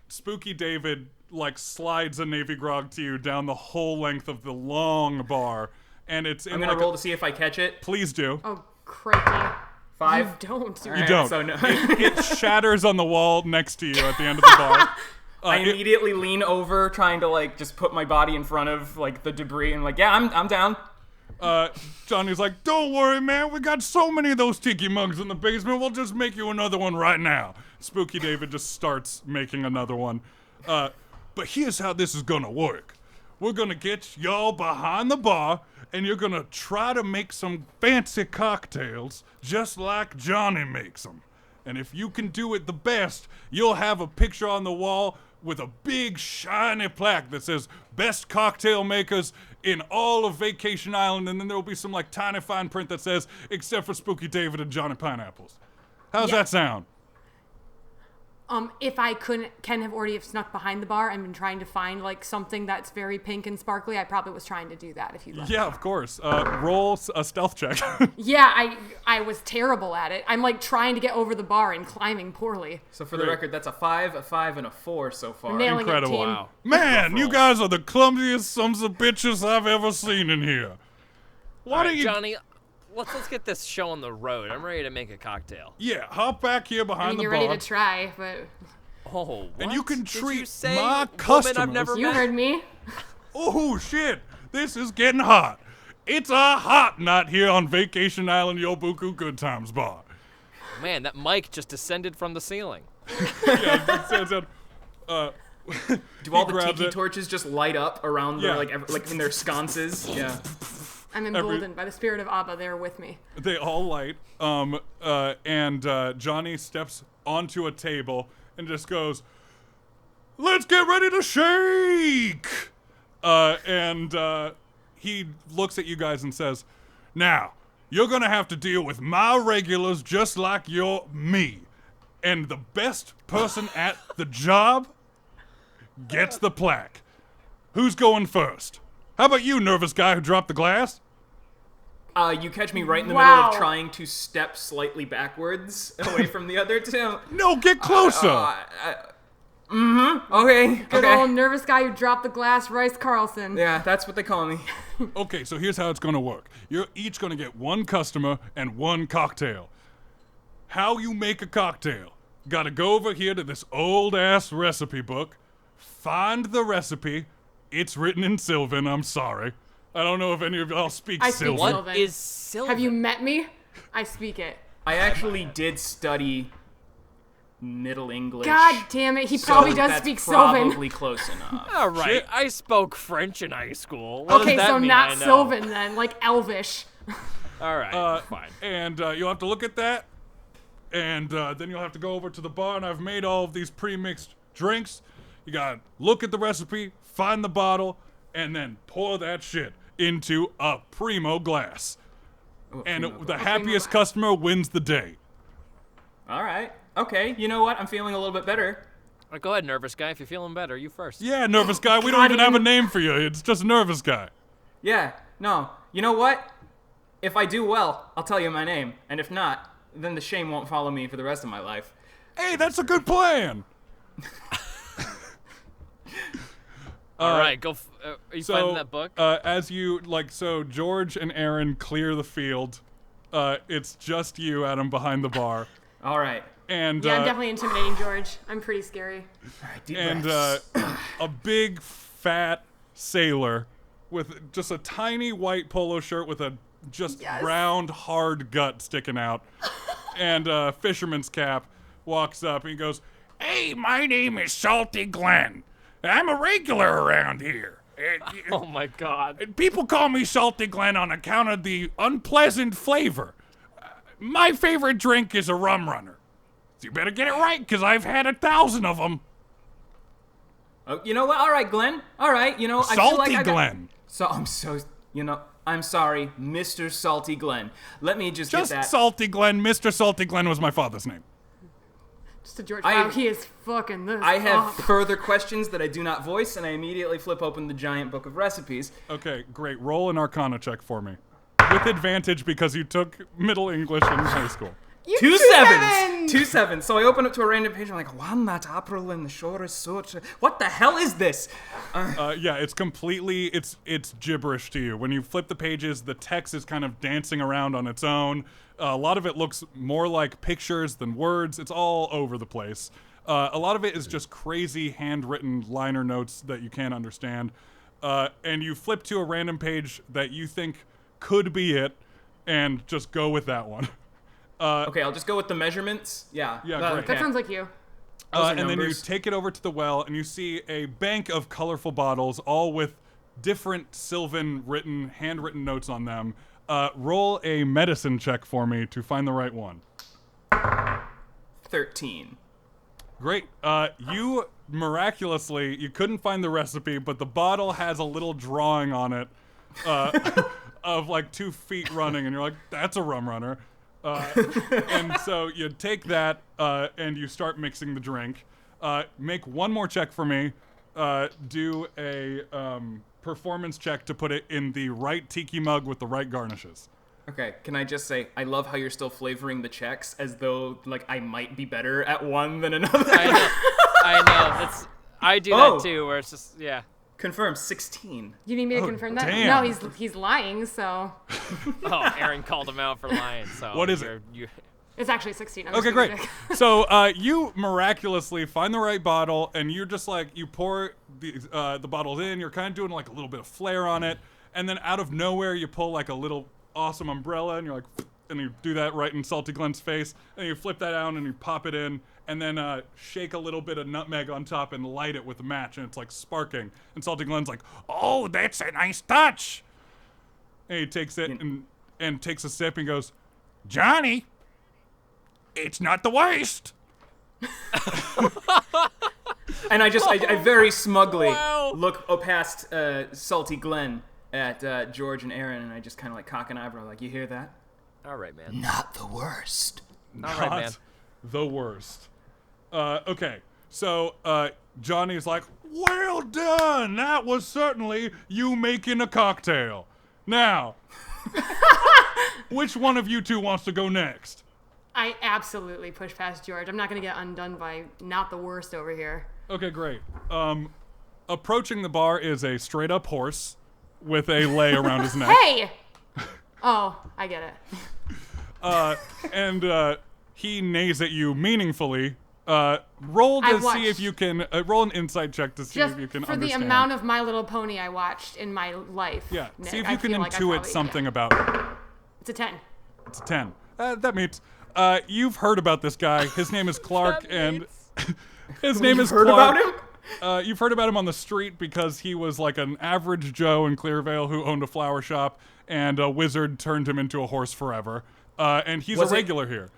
Spooky David, slides a Navy grog to you down the whole length of the long bar. And it's in I'm gonna roll to see if I catch it. Please do. Oh, crikey. 5. You don't. You don't. So no. It shatters on the wall next to you at the end of the bar. I immediately lean over, trying to just put my body in front of the debris, and yeah, I'm down. Johnny's like, don't worry, man. We got so many of those tiki mugs in the basement. We'll just make you another one right now. Spooky David just starts making another one. But here's how this is gonna work. We're gonna get y'all behind the bar, and you're gonna try to make some fancy cocktails just like Johnny makes them. And if you can do it the best, you'll have a picture on the wall with a big shiny plaque that says best cocktail makers in all of Vacation Island, and then there'll be some tiny fine print that says except for Spooky David and Johnny Pineapples. How's that sound? If I can have already have snuck behind the bar and been trying to find something that's very pink and sparkly, I probably was trying to do that if you left. Yeah, of course. Roll a stealth check. Yeah, I was terrible at it. I'm trying to get over the bar and climbing poorly. So for the record, that's a 5, a 5, and a 4 so far. Nailing Incredible. it, team. Wow. Man, you guys are the clumsiest sons of bitches I've ever seen in here. Why All don't right, you... Johnny, let's get this show on the road. I'm ready to make a cocktail. Yeah, hop back here behind the You're bar. ready to try, but Oh, what? And you can Did you treat say my woman customers. I've never you met? heard me. Oh, shit. This is getting hot. It's a hot night here on Vacation Island Yobuku Good Times Bar. Man, that mic just descended from the ceiling. Yeah, it says that, Do all he the grabs tiki it. torches just light up around Yeah. their in their sconces? Yeah. I'm emboldened by the spirit of Abba there with me. They all light. And Johnny steps onto a table and just goes, "Let's get ready to shake!" And he looks at you guys and says, "Now, you're gonna have to deal with my regulars just like you're me. And the best person at the job gets the plaque. Who's going first? How about you, nervous guy who dropped the glass?" You catch me right in the middle of Wow. trying to step slightly backwards away from the other two. No, get closer. Okay. Good Okay. old nervous guy who dropped the glass, Rice-Carlson. Yeah, that's what they call me. Okay, so here's how it's gonna work. You're each gonna get one customer and one cocktail. How you make a cocktail. Gotta go over here to this old ass recipe book, find the recipe. It's written in Sylvan, I'm sorry. I don't know if any of y'all speak I speak Sylvan. What Sylvan. is Sylvan? Have you met me? I speak it. I actually did study Middle English. God damn it, he so probably does that's speak Sylvan. Probably close enough. All right, Shit. I spoke French in high school. What Okay, does that so mean? not I know. Sylvan then, Elvish. All right, fine. And you'll have to look at that, and then you'll have to go over to the bar, and I've made all of these pre-mixed drinks. You gotta look at the recipe, find the bottle, and then pour that shit into a primo glass. And the happiest customer wins the day. All right. Okay. You know what? I'm feeling a little bit better. All right, go ahead, nervous guy. If you're feeling better, you first. Yeah, nervous guy. We don't God, even have a even- name for you. It's just nervous guy. Yeah. No. You know what? If I do well, I'll tell you my name, and if not, then the shame won't follow me for the rest of my life. Hey, that's a good plan. All right, go. Are you finding that book? As you so George and Erin clear the field. It's just you, Adam, behind the bar, All right. and Yeah, I'm definitely intimidating, George. I'm pretty scary. All right. Deep and breaths. a big fat sailor with just a tiny white polo shirt with a just Yes. round hard gut sticking out, and a fisherman's cap walks up and he goes, "Hey, my name is Salty Glenn. I'm a regular around here. Oh my God. People call me Salty Glenn on account of the unpleasant flavor. My favorite drink is a rum runner. So you better get it right, because I've had 1,000 of them. Oh, you know what? All right, Glenn. All right. You know, I feel like Salty I got- Glenn. So I'm so. You know, I'm sorry, Mr. Salty Glenn. Let me just Just get that. Salty Glenn. Mr. Salty Glenn was my father's name. Just to George. I- Wow, he is fucking this I have up. further questions that I do not voice, and I immediately flip open the giant book of recipes. Okay, great. Roll an Arcana check for me. With advantage because you took Middle English in high school. You Two sevens! sevens! 2 7s. So I open up to a random page, and I'm like, one that April and the shore is such. What the hell is this? Yeah, it's completely, it's gibberish to you. When you flip the pages, the text is kind of dancing around on its own. A lot of it looks more like pictures than words. It's all over the place. A lot of it is just crazy handwritten liner notes that you can't understand. And you flip to a random page that you think could be it, and just go with that one. Okay, I'll just go with the measurements. Yeah. Yeah, great. That sounds like you. Those are And then you numbers. take it over to the well, and you see a bank of colorful bottles, all with different Sylvan handwritten notes on them. Roll a medicine check for me to find the right one. 13. Great. You miraculously, you couldn't find the recipe, but the bottle has a little drawing on it of like 2 feet running, and you're like, that's a rum runner. And so you take that and you start mixing the drink. Make one more check for me. Do a performance check to put it in the right tiki mug with the right garnishes. Okay, can I just say, I love how you're still flavoring the checks as though, like, I might be better at one than another. I know. I do Oh. that too, where it's just, yeah. Confirm, 16. You need me to confirm that? damn. No, he's lying, so Oh, Erin called him out for lying. So What is it? it's actually 16. I'm Okay, just great. gonna check. So you miraculously find the right bottle, and you're just like, you pour the bottles in. You're kind of doing like a little bit of flair on it, and then out of nowhere, you pull like a little awesome umbrella, and you're like, and you do that right in Salty Glenn's face, and you flip that out and you pop it in, and then shake a little bit of nutmeg on top and light it with a match, and it's like sparking. And Salty Glenn's like, "Oh, that's a nice touch." And he takes it and takes a sip and goes, "Johnny, it's not the waste." And I very smugly Wow. look past Salty Glenn at George and Erin, and I just kind of like cock an eyebrow, like, you hear that? All right, man. Not the worst. All right, man. Not the worst. Okay, so Johnny's like, "Well done. That was certainly you making a cocktail. Now, which one of you two wants to go next?" I absolutely push past George. I'm not gonna get undone by not the worst over here. Okay, great. Approaching the bar is a straight up horse with a lei around his neck. Hey! Oh, I get it. And he neighs at you meaningfully. Roll to I've see if watched- you can roll an insight check to see Just if you can for understand. the amount of My Little Pony I watched in my life. Yeah, Nick, see if I you can feel like I intuit probably- something yeah. about it. It's a 10. It's a 10. That means you've heard about this guy. His name is Clark, and his name is Heard Clark. about him? You've heard about him on the street because he was like an average Joe in Clearvale who owned a flower shop, and a wizard turned him into a horse forever. And he's Was a it- regular here.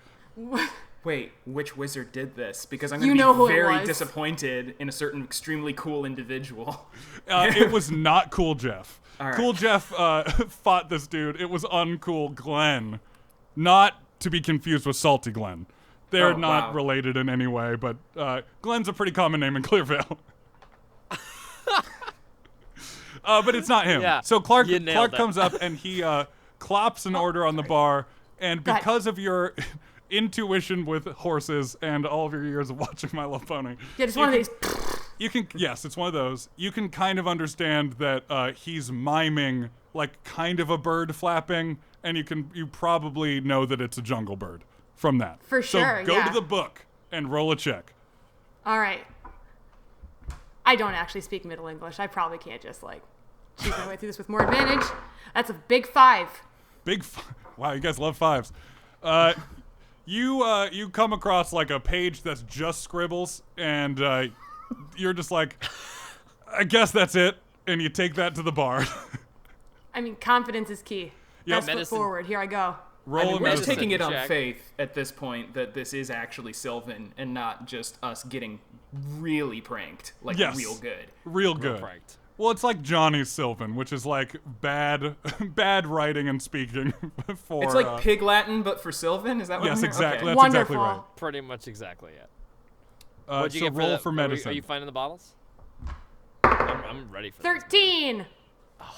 Wait, which wizard did this? Because I'm You going know to who be it very was. disappointed in a certain extremely cool individual. It was not Cool Jeff. All right. Cool Jeff fought this dude. It was Uncool Glenn. Not to be confused with Salty Glenn. They're Oh, not wow. related in any way, but Glenn's a pretty common name in Clearvale. But it's not him. Yeah, So Clark you nailed it. comes up and he clops an order on the bar, and Go ahead. because of your intuition with horses and all of your years of watching My Little Pony, Yeah, just you one of can- these. you can, yes, it's one of those. You can kind of understand that he's miming like kind of a bird flapping, and you probably know that it's a jungle bird from that. For So sure, go yeah. to the book and roll a check. All right. I don't actually speak Middle English. I probably can't just like cheat my way through this with more advantage. That's a big 5. Wow, you guys love fives. You come across like a page that's just scribbles, and you're just like, I guess that's it, and you take that to the bar. I mean, confidence is key. Yep. Best foot Medicine. forward. Here I go. Roll I mean, a we're just medicine. taking it on check. faith at this point that this is actually Sylvan and not just us getting really pranked, like Yes. real good. Real good. pranked. Well, it's like Johnny's Sylvan, which is like bad writing and speaking for. It's like Pig Latin, but for Sylvan. Is that what? yes, I'm hearing? exactly. Okay. That's exactly Wonderful. right. Pretty much exactly it. What'd you so get roll the, for are medicine. you finding the bottles? I'm ready for this. 13.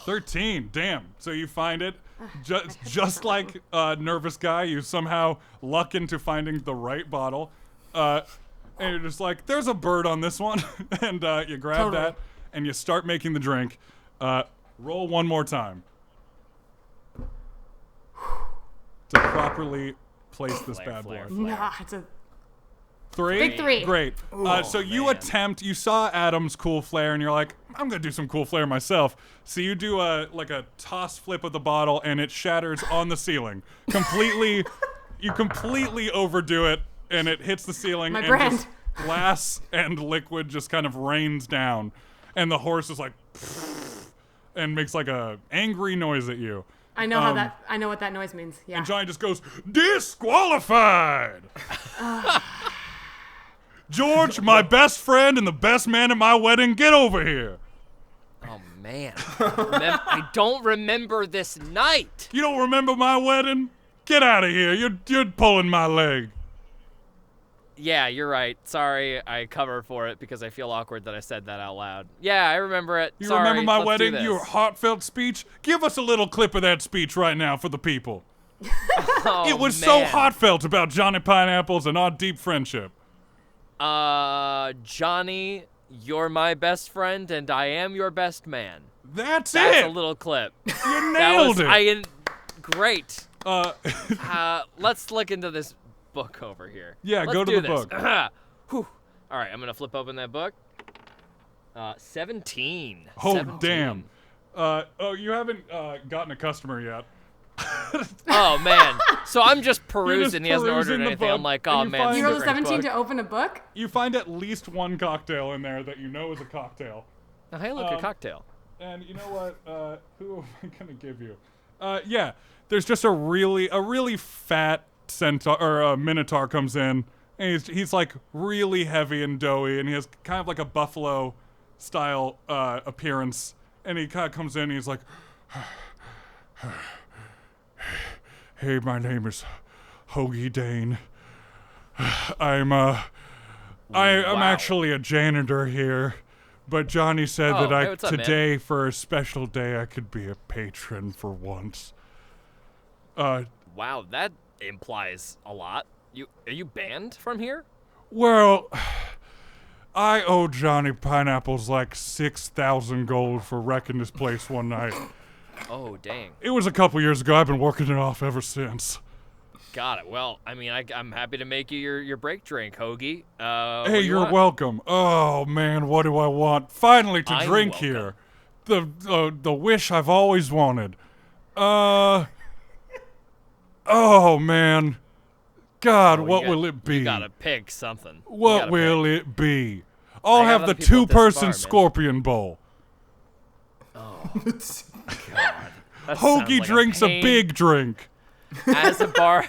13. Damn. So you find it. Just like nervous guy, you somehow luck into finding the right bottle. And you're just like, there's a bird on this one. And you grab Totally. that and you start making the drink. Roll one more time. To properly place this Flare, bad flare, boy. flare. Nah, it's a 3? big 3. Great. So you man. attempt, you saw Adam's cool flare and you're like, I'm going to do some cool flare myself. So you do a toss flip of the bottle and it shatters on the ceiling. You completely overdo it and it hits the ceiling My and brand. just glass and liquid just kind of rains down. And the horse is like, and makes like a angry noise at you. I know I know what that noise means. Yeah. And Johnny just goes, disqualified! George, my best friend and the best man at my wedding, get over here. Oh man, I don't remember this night. You don't remember my wedding? Get out of here. You're pulling my leg. Yeah, you're right. Sorry, I covered for it because I feel awkward that I said that out loud. Yeah, I remember it. You Sorry, remember my let's do wedding? this. Your heartfelt speech? Give us a little clip of that speech right now for the people. Oh, It was so man. heartfelt about Johnny Pineapples and our deep friendship. Johnny, you're my best friend and I am your best man. That's That's it. a little clip. You That nailed was it. great. Let's look into this book over here. Yeah, Let's go to do the this. book. Whew. All right, I'm gonna flip open that book. 17. Oh, 17. damn. You haven't gotten a customer yet. Oh man. So I'm just You're perusing. just He hasn't perusing ordered the anything. book, I'm like, and oh you man. find- this You is a rolled a great 17 book. to open a book? You find at least one cocktail in there that you know is a cocktail. Oh, hey, look, a cocktail. And you know what? Who am I gonna give you? Yeah. There's just a really fat centaur or minotaur comes in, and he's like really heavy and doughy, and he has kind of like a buffalo style appearance. And he kind of comes in, and he's like, "Hey, my name is Hoagie Dane. I'm actually a janitor here." But Johnny said Oh, that hey, what's up, man? today, for a special day, I could be a patron for once. Wow, that implies a lot. Are you banned from here? Well, I owe Johnny Pineapples like 6,000 gold for wrecking this place one night. Oh, dang. It was a couple years ago. I've been working it off ever since. Got it. Well, I mean, I'm happy to make you your break drink, Hoagie. What Hey, do you you're want? welcome. Oh man, what do I want? Finally to I'm drink welcome. here. The wish I've always wanted. Oh man. God, Oh, what will it be? You gotta pick something. You What gotta will pick. it be? I'll I have have other the people at this two-person bar, man. scorpion bowl. That sounds Hoagie like drinks a pain. big drink. As a bar.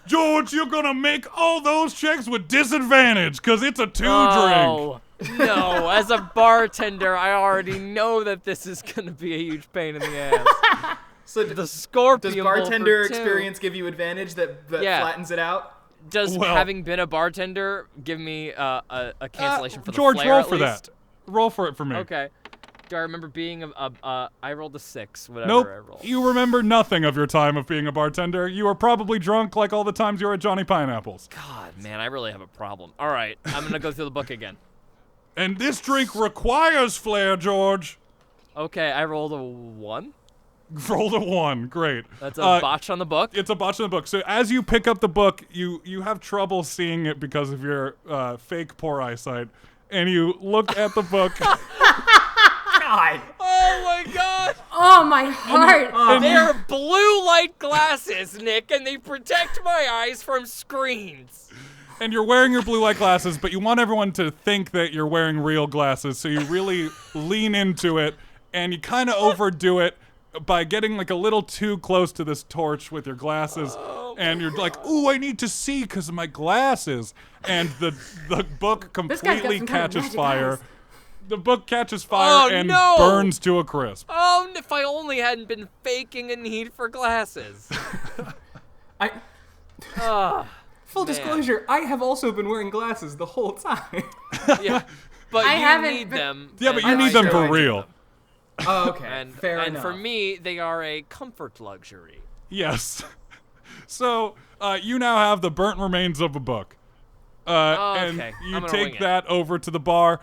George, you're gonna make all those checks with disadvantage, cause it's a two-drink. Oh, no. As a bartender, I already know that this is gonna be a huge pain in the ass. So The scorpion does bowl for bartender two. experience give you advantage that Yeah. flattens it out? Does Well- having been a bartender give me a cancellation for the George, flair roll at for least? that. Roll for it for me. Okay. Do I remember being I rolled a 6, whatever Nope. I rolled. You remember nothing of your time of being a bartender. You were probably drunk like all the times you were at Johnny Pineapples. God, man, I really have a problem. All right, I'm gonna go through the book again. And this drink requires flair, George. Okay, I rolled a 1. Rolled a 1. Great. That's a botch on the book. It's a botch in the book. So as you pick up the book, you have trouble seeing it because of your fake poor eyesight. And you look at the book. God. Oh my God! Oh, my heart. They're blue light glasses, Nick, and they protect my eyes from screens. And you're wearing your blue light glasses, but you want everyone to think that you're wearing real glasses, so you really lean into it, and you kind of overdo it by getting like a little too close to this torch with your glasses, and you're like, "Ooh, I need to see because of my glasses," and the book This guy's got completely some kind of catches magic fire. eyes. The book catches fire Oh, and no! burns to a crisp. Oh, if I only hadn't been faking a need for glasses. I Ah, Full disclosure, I have also been wearing glasses the whole time. Yeah, but I you haven't need been- them. Yeah, but and you I need them sure for I need real. them. Oh, okay, And fair enough. for me, they are a comfort luxury. Yes. So you now have the burnt remains of a book. And Okay, you I'm gonna wing take it. that over to the bar.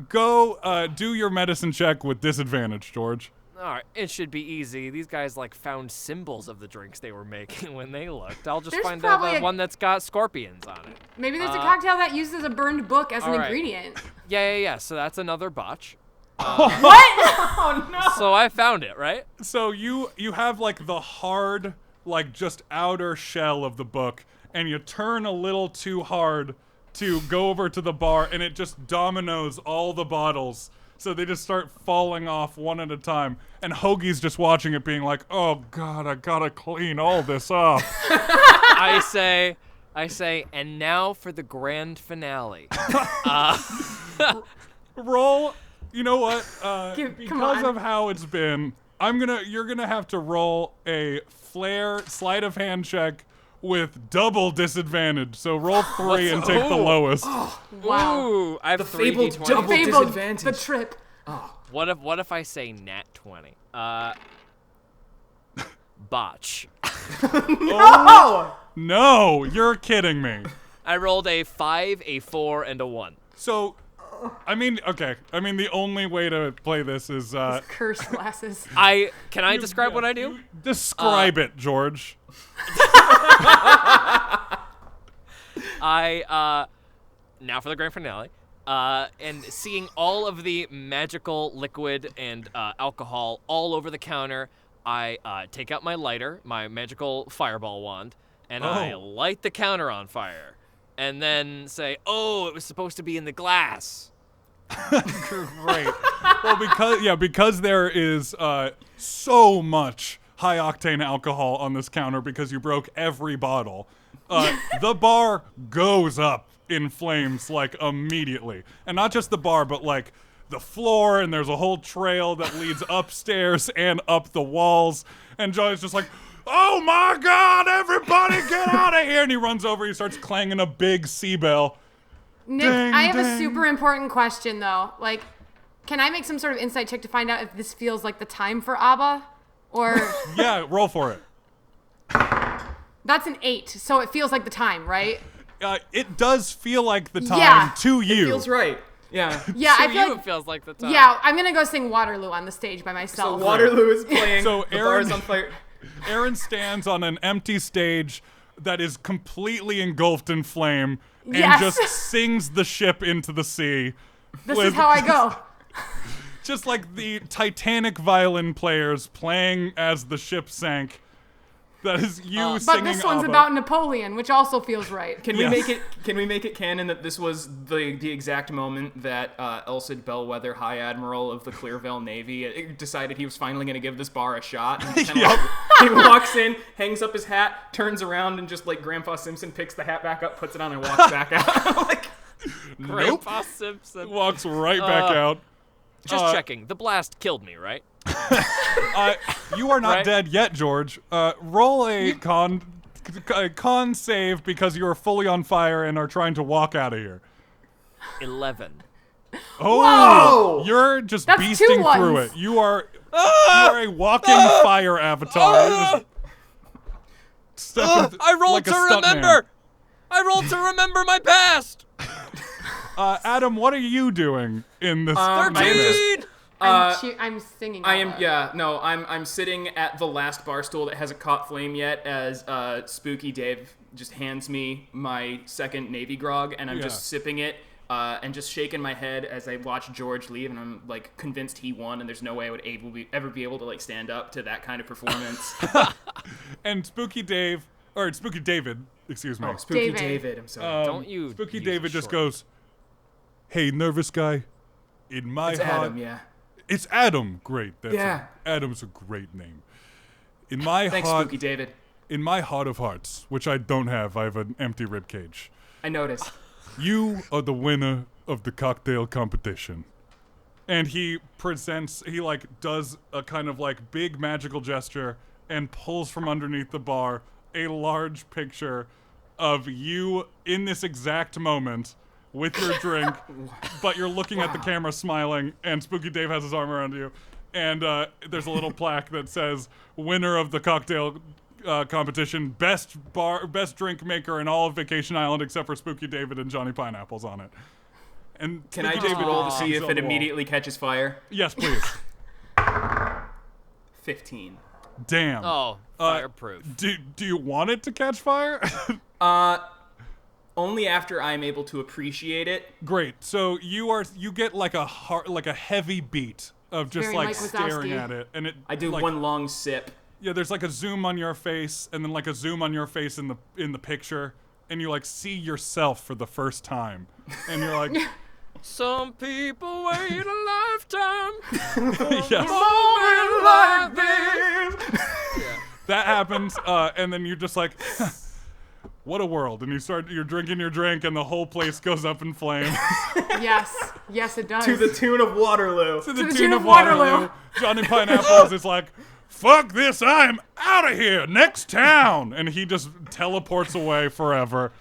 Go do your medicine check with disadvantage, George. All right, it should be easy. These guys found symbols of the drinks they were making when they looked. I'll just There's find probably the a- one that's got scorpions on it. Maybe there's a cocktail that uses a burned book as an all right. ingredient. Yeah. So that's another botch. Oh no! So I found it, right? So you have like the hard, like just outer shell of the book, and you turn a little too hard to go over to the bar, and it just dominoes all the bottles. So they just start falling off one at a time. And Hoagie's just watching it being like, oh God, I gotta clean all this up. I say, and now for the grand finale. Roll, you know what? Come Because on. of how it's been, you're gonna have to roll a flair sleight of hand check with double disadvantage. So roll 3 and take the Ooh. lowest. Wow. Ooh, I have The 3 fabled D20s. double Fabled disadvantage. the trip. What if I say nat 20? Botch. No, you're kidding me. I rolled a 5, a 4, and a 1. So, the only way to play this is Curse glasses. Can I describe what I do? Describe it, George. Now for the grand finale. And seeing all of the magical liquid and alcohol all over the counter, I take out my lighter, my magical fireball wand, and I Oh. light the counter on fire. And then say, oh, it was supposed to be in the glass. Great. Well, because there is so much high octane alcohol on this counter because you broke every bottle, the bar goes up in flames like immediately, and not just the bar, but like the floor, and there's a whole trail that leads upstairs and up the walls. And Joey's just like, oh my God, everybody get out of here! And he runs over, he starts clanging a big sea bell. Nick, Ding, I have a ding. super important question though. Like, can I make some sort of insight check to find out if this feels like the time for ABBA? Or Yeah, roll for it. that's an 8, so it feels like the time, right? It does feel like the time Yeah. to you. Feels right. Yeah. Yeah, To I feel you, like it feels like the time. yeah, I'm gonna go sing Waterloo on the stage by So myself. Waterloo is playing. So the bar is Erin- on fire. Erin stands on an empty stage that is completely engulfed in flame and Yes. just sings the ship into the sea. This with is how I go. Just like the Titanic violin players playing as the ship sank. That is you But singing this one's ABBA. about Napoleon, which also feels right. Can Yes. we make it? Can we make it canon that this was the exact moment that Elsid Bellwether, High Admiral of the Clearvale Navy, decided he was finally going to give this bar a shot? And he, kinda he walks in, hangs up his hat, turns around, and just like Grandpa Simpson picks the hat back up, puts it on, and walks back out. Like, Nope. Grandpa Simpson. Walks right back out. Just checking. The blast killed me, right? You are not Right. dead yet, George. Roll a con save because you are fully on fire and are trying to walk out of here. 11. Oh, you're just That's beasting two through ones. it. You are a walking fire avatar. You're just stepping I rolled like a to stuntman. remember. I rolled to remember my past. Adam, what are you doing in this? my name is- 13. I'm singing. I out am, loud. yeah, no, I'm sitting at the last bar stool that hasn't caught flame yet as Spooky Dave just hands me my second Navy grog, and I'm Yeah. just sipping it and just shaking my head as I watch George leave, and I'm like convinced he won, and there's no way I would ever be able to like stand up to that kind of performance. And Spooky David, excuse me. Spooky David. David, I'm sorry. Don't you? Spooky use David it just short. goes, "Hey, nervous guy, in my it's heart, Adam, yeah. it's Adam. Great, Yeah. Adam's a great name. In my Thanks, heart, Spooky David. in my heart of hearts, which I don't have, I have an empty rib cage. I noticed. You are the winner of the cocktail competition." And he does a kind of like big magical gesture and pulls from underneath the bar a large picture of you in this exact moment with your drink, but you're looking at the camera smiling, and Spooky Dave has his arm around you, and there's a little plaque that says, winner of the cocktail competition, best drink maker in all of Vacation Island except for Spooky David and Johnny Pineapples on it. And Can Spooky I just David roll to hangs see if on it the wall. immediately catches fire? Yes, please. 15. Damn. Oh, fireproof. Do you want it to catch fire? Only after I'm able to appreciate it. Great. So you get like a heavy beat of just very like Mike staring Wazowski. at it, and it. I do like, one long sip. Yeah, there's like a zoom on your face, and then like a zoom on your face in the picture, and you like see yourself for the first time, and you're like, Some people wait a lifetime. yes. Moment like this. That happens, and then you're just like, what a world, and you're drinking your drink, and the whole place goes up in flames. Yes, it does. To the tune of Waterloo. To the tune of Waterloo. Johnny Pineapples is like, fuck this, I'm out of here, next town, and he just teleports away forever.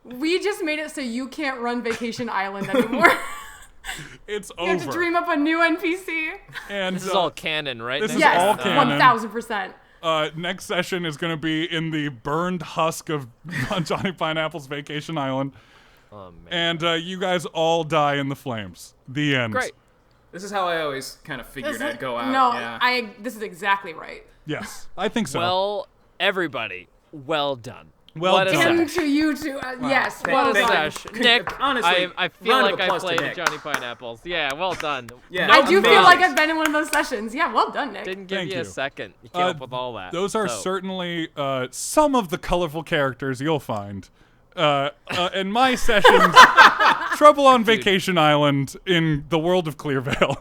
We just made it so you can't run Vacation Island anymore. It's You over. have to dream up a new NPC. And This is all canon, right? this Nick? is Yes, all canon. 1000%. Next session is going to be in the burned husk of Johnny Pineapple's Vacation Island. Oh, man. And you guys all die in the flames. The end. Great. This is how I always kind of figured I'd go out. No, yeah. this is exactly right. Yes, I think so. Well, everybody, well done. Well what a done. And sesh. to you two, yes, Thank- well What a thank done. sesh. Nick, honestly, I feel round of like I applause to played Nick. Johnny Pineapples. Yeah, well done. Yeah. No, I do feel amazing. like I've been in one of those sessions. Yeah, well done, Nick. Didn't give Thank you a you. second. You came up with all that. Those are So, certainly some of the colorful characters you'll find. In my sessions, Trouble on Vacation Island in the world of Clearvale.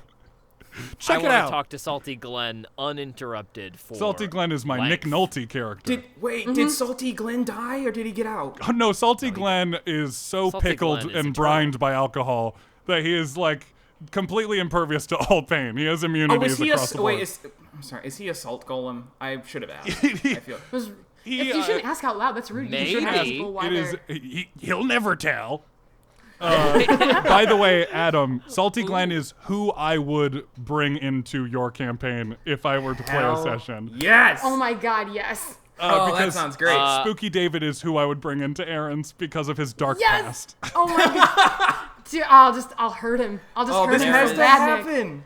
Check I it want out. to talk to Salty Glenn uninterrupted for Salty Glenn is my Nick life. Nolte character. Did Salty Glenn die or did he get out? Oh, no, Salty Glenn is so Salty pickled Glenn is and eternal. brined by alcohol that he is like completely impervious to all pain. He has immunities across the board. I'm sorry, is he a salt golem? I should have asked. I feel He, You shouldn't ask out loud. That's rude. You should ask maybe. people why it is. they're... He'll never tell. By the way, Adam, Salty Glenn is who I would bring into your campaign if I were to play a Hell session. Yes. Oh my god, yes. Oh, that because, sounds great. Spooky David is who I would bring into Erin's because of his dark Yes! past. Oh my god. Dude, I'll hurt him. I'll just Oh, hurt this him. has so to bad, Nick. happen.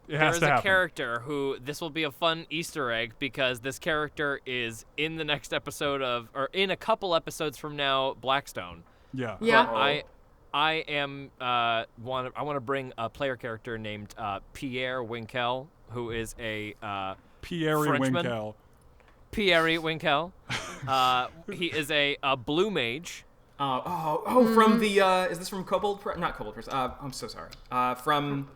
It has There's to a happen. character who this will be a fun Easter egg because this character is in the next episode of, or in a couple episodes from now, Blackstone. Yeah. Yeah. But I am I want to bring a player character named Pierre Winkel, who is a Pierre Frenchman? Winkel. Pierre Winkel. He is a blue mage. From the is this from Kobold? Not Kobold Press. I'm so sorry. From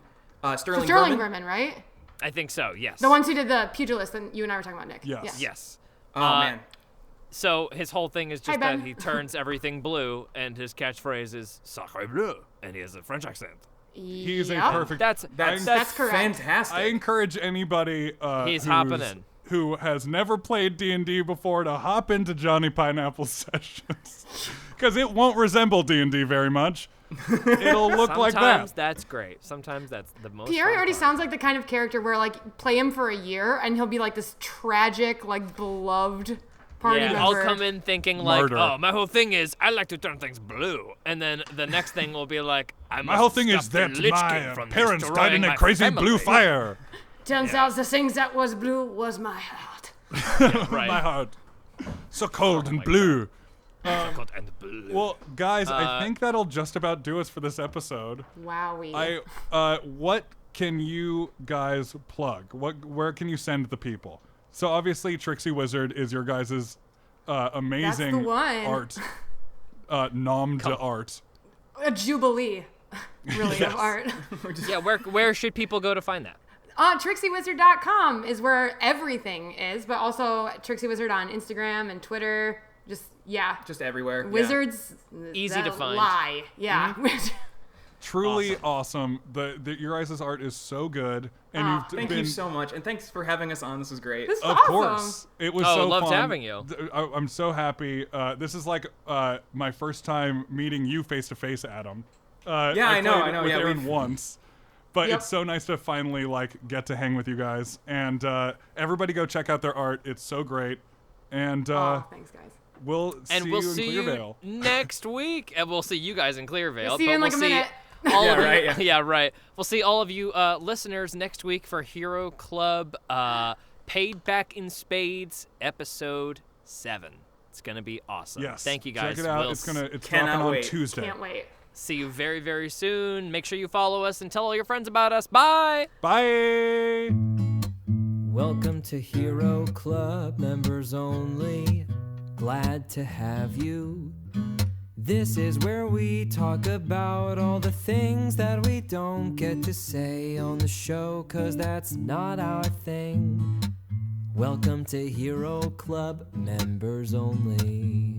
Sterling Sterling Vermin. Vermin, right? I think so. Yes. The ones who did the pugilist that you and I were talking about, Nick. Yes. Yeah. Yes. Oh man. So his whole thing is Hi, just that Ben. he turns everything blue, and his catchphrase is "Sacre bleu," and he has a French accent. He's a Yep. perfect. That's correct. fantastic. I encourage anybody He's hopping in. who has never played D&D before to hop into Johnny Pineapple's sessions. Because it won't resemble D&D very much. It'll look like Sometimes that. that's great. Sometimes that's the most. Pierre fun already part. sounds like the kind of character where, like, play him for a year and he'll be like this tragic, like, beloved party Yeah, member. I'll come in thinking like, Murder. oh, my whole thing is I like to turn things blue, and then the next thing will be like, I My whole thing is stop the that Lich my King from parents died destroying in a my crazy family. blue fire. Turns out the thing that was blue was my heart. Right. My heart. So cold and blue. Cold and blue. Well, guys, I think that'll just about do us for this episode. Wowie. What can you guys plug? Where can you send the people? So obviously, Tricksy Wizard is your guys' amazing one. art, nom de art. A jubilee, really, Yes. of art. Yeah, where should people go to find that? TrixieWizard.com is where everything is, but also Tricksy Wizard on Instagram and Twitter. Just Just everywhere. yeah. wizards. Easy to that find. Lie. Yeah. Truly awesome. Your guys' art is so good, and Thank you so much, and thanks for having us on. This was great. This was Of awesome. course, it was so loved fun. having you. I'm so happy. This is like my first time meeting you face to face, Adam. I know. With Erin once, but it's so nice to finally like get to hang with you guys. And everybody go check out their art. It's so great. And thanks, guys. we'll see you in Clearvale next week, and we'll see you guys in Clearvale. See you in like a minute. Yeah, right. We'll see all of you listeners next week for Hero Club Paid Back in Spades episode 7. It's gonna be awesome. Yes. Thank you guys. Check it out. It's dropping on Tuesday. Can't wait. See you very, very soon. Make sure you follow us and tell all your friends about us. Bye. Bye. Welcome to Hero Club, members only. Glad to have you. This is where we talk about all the things that we don't get to say on the show, 'cause that's not our thing. Welcome to Hero Club, members only.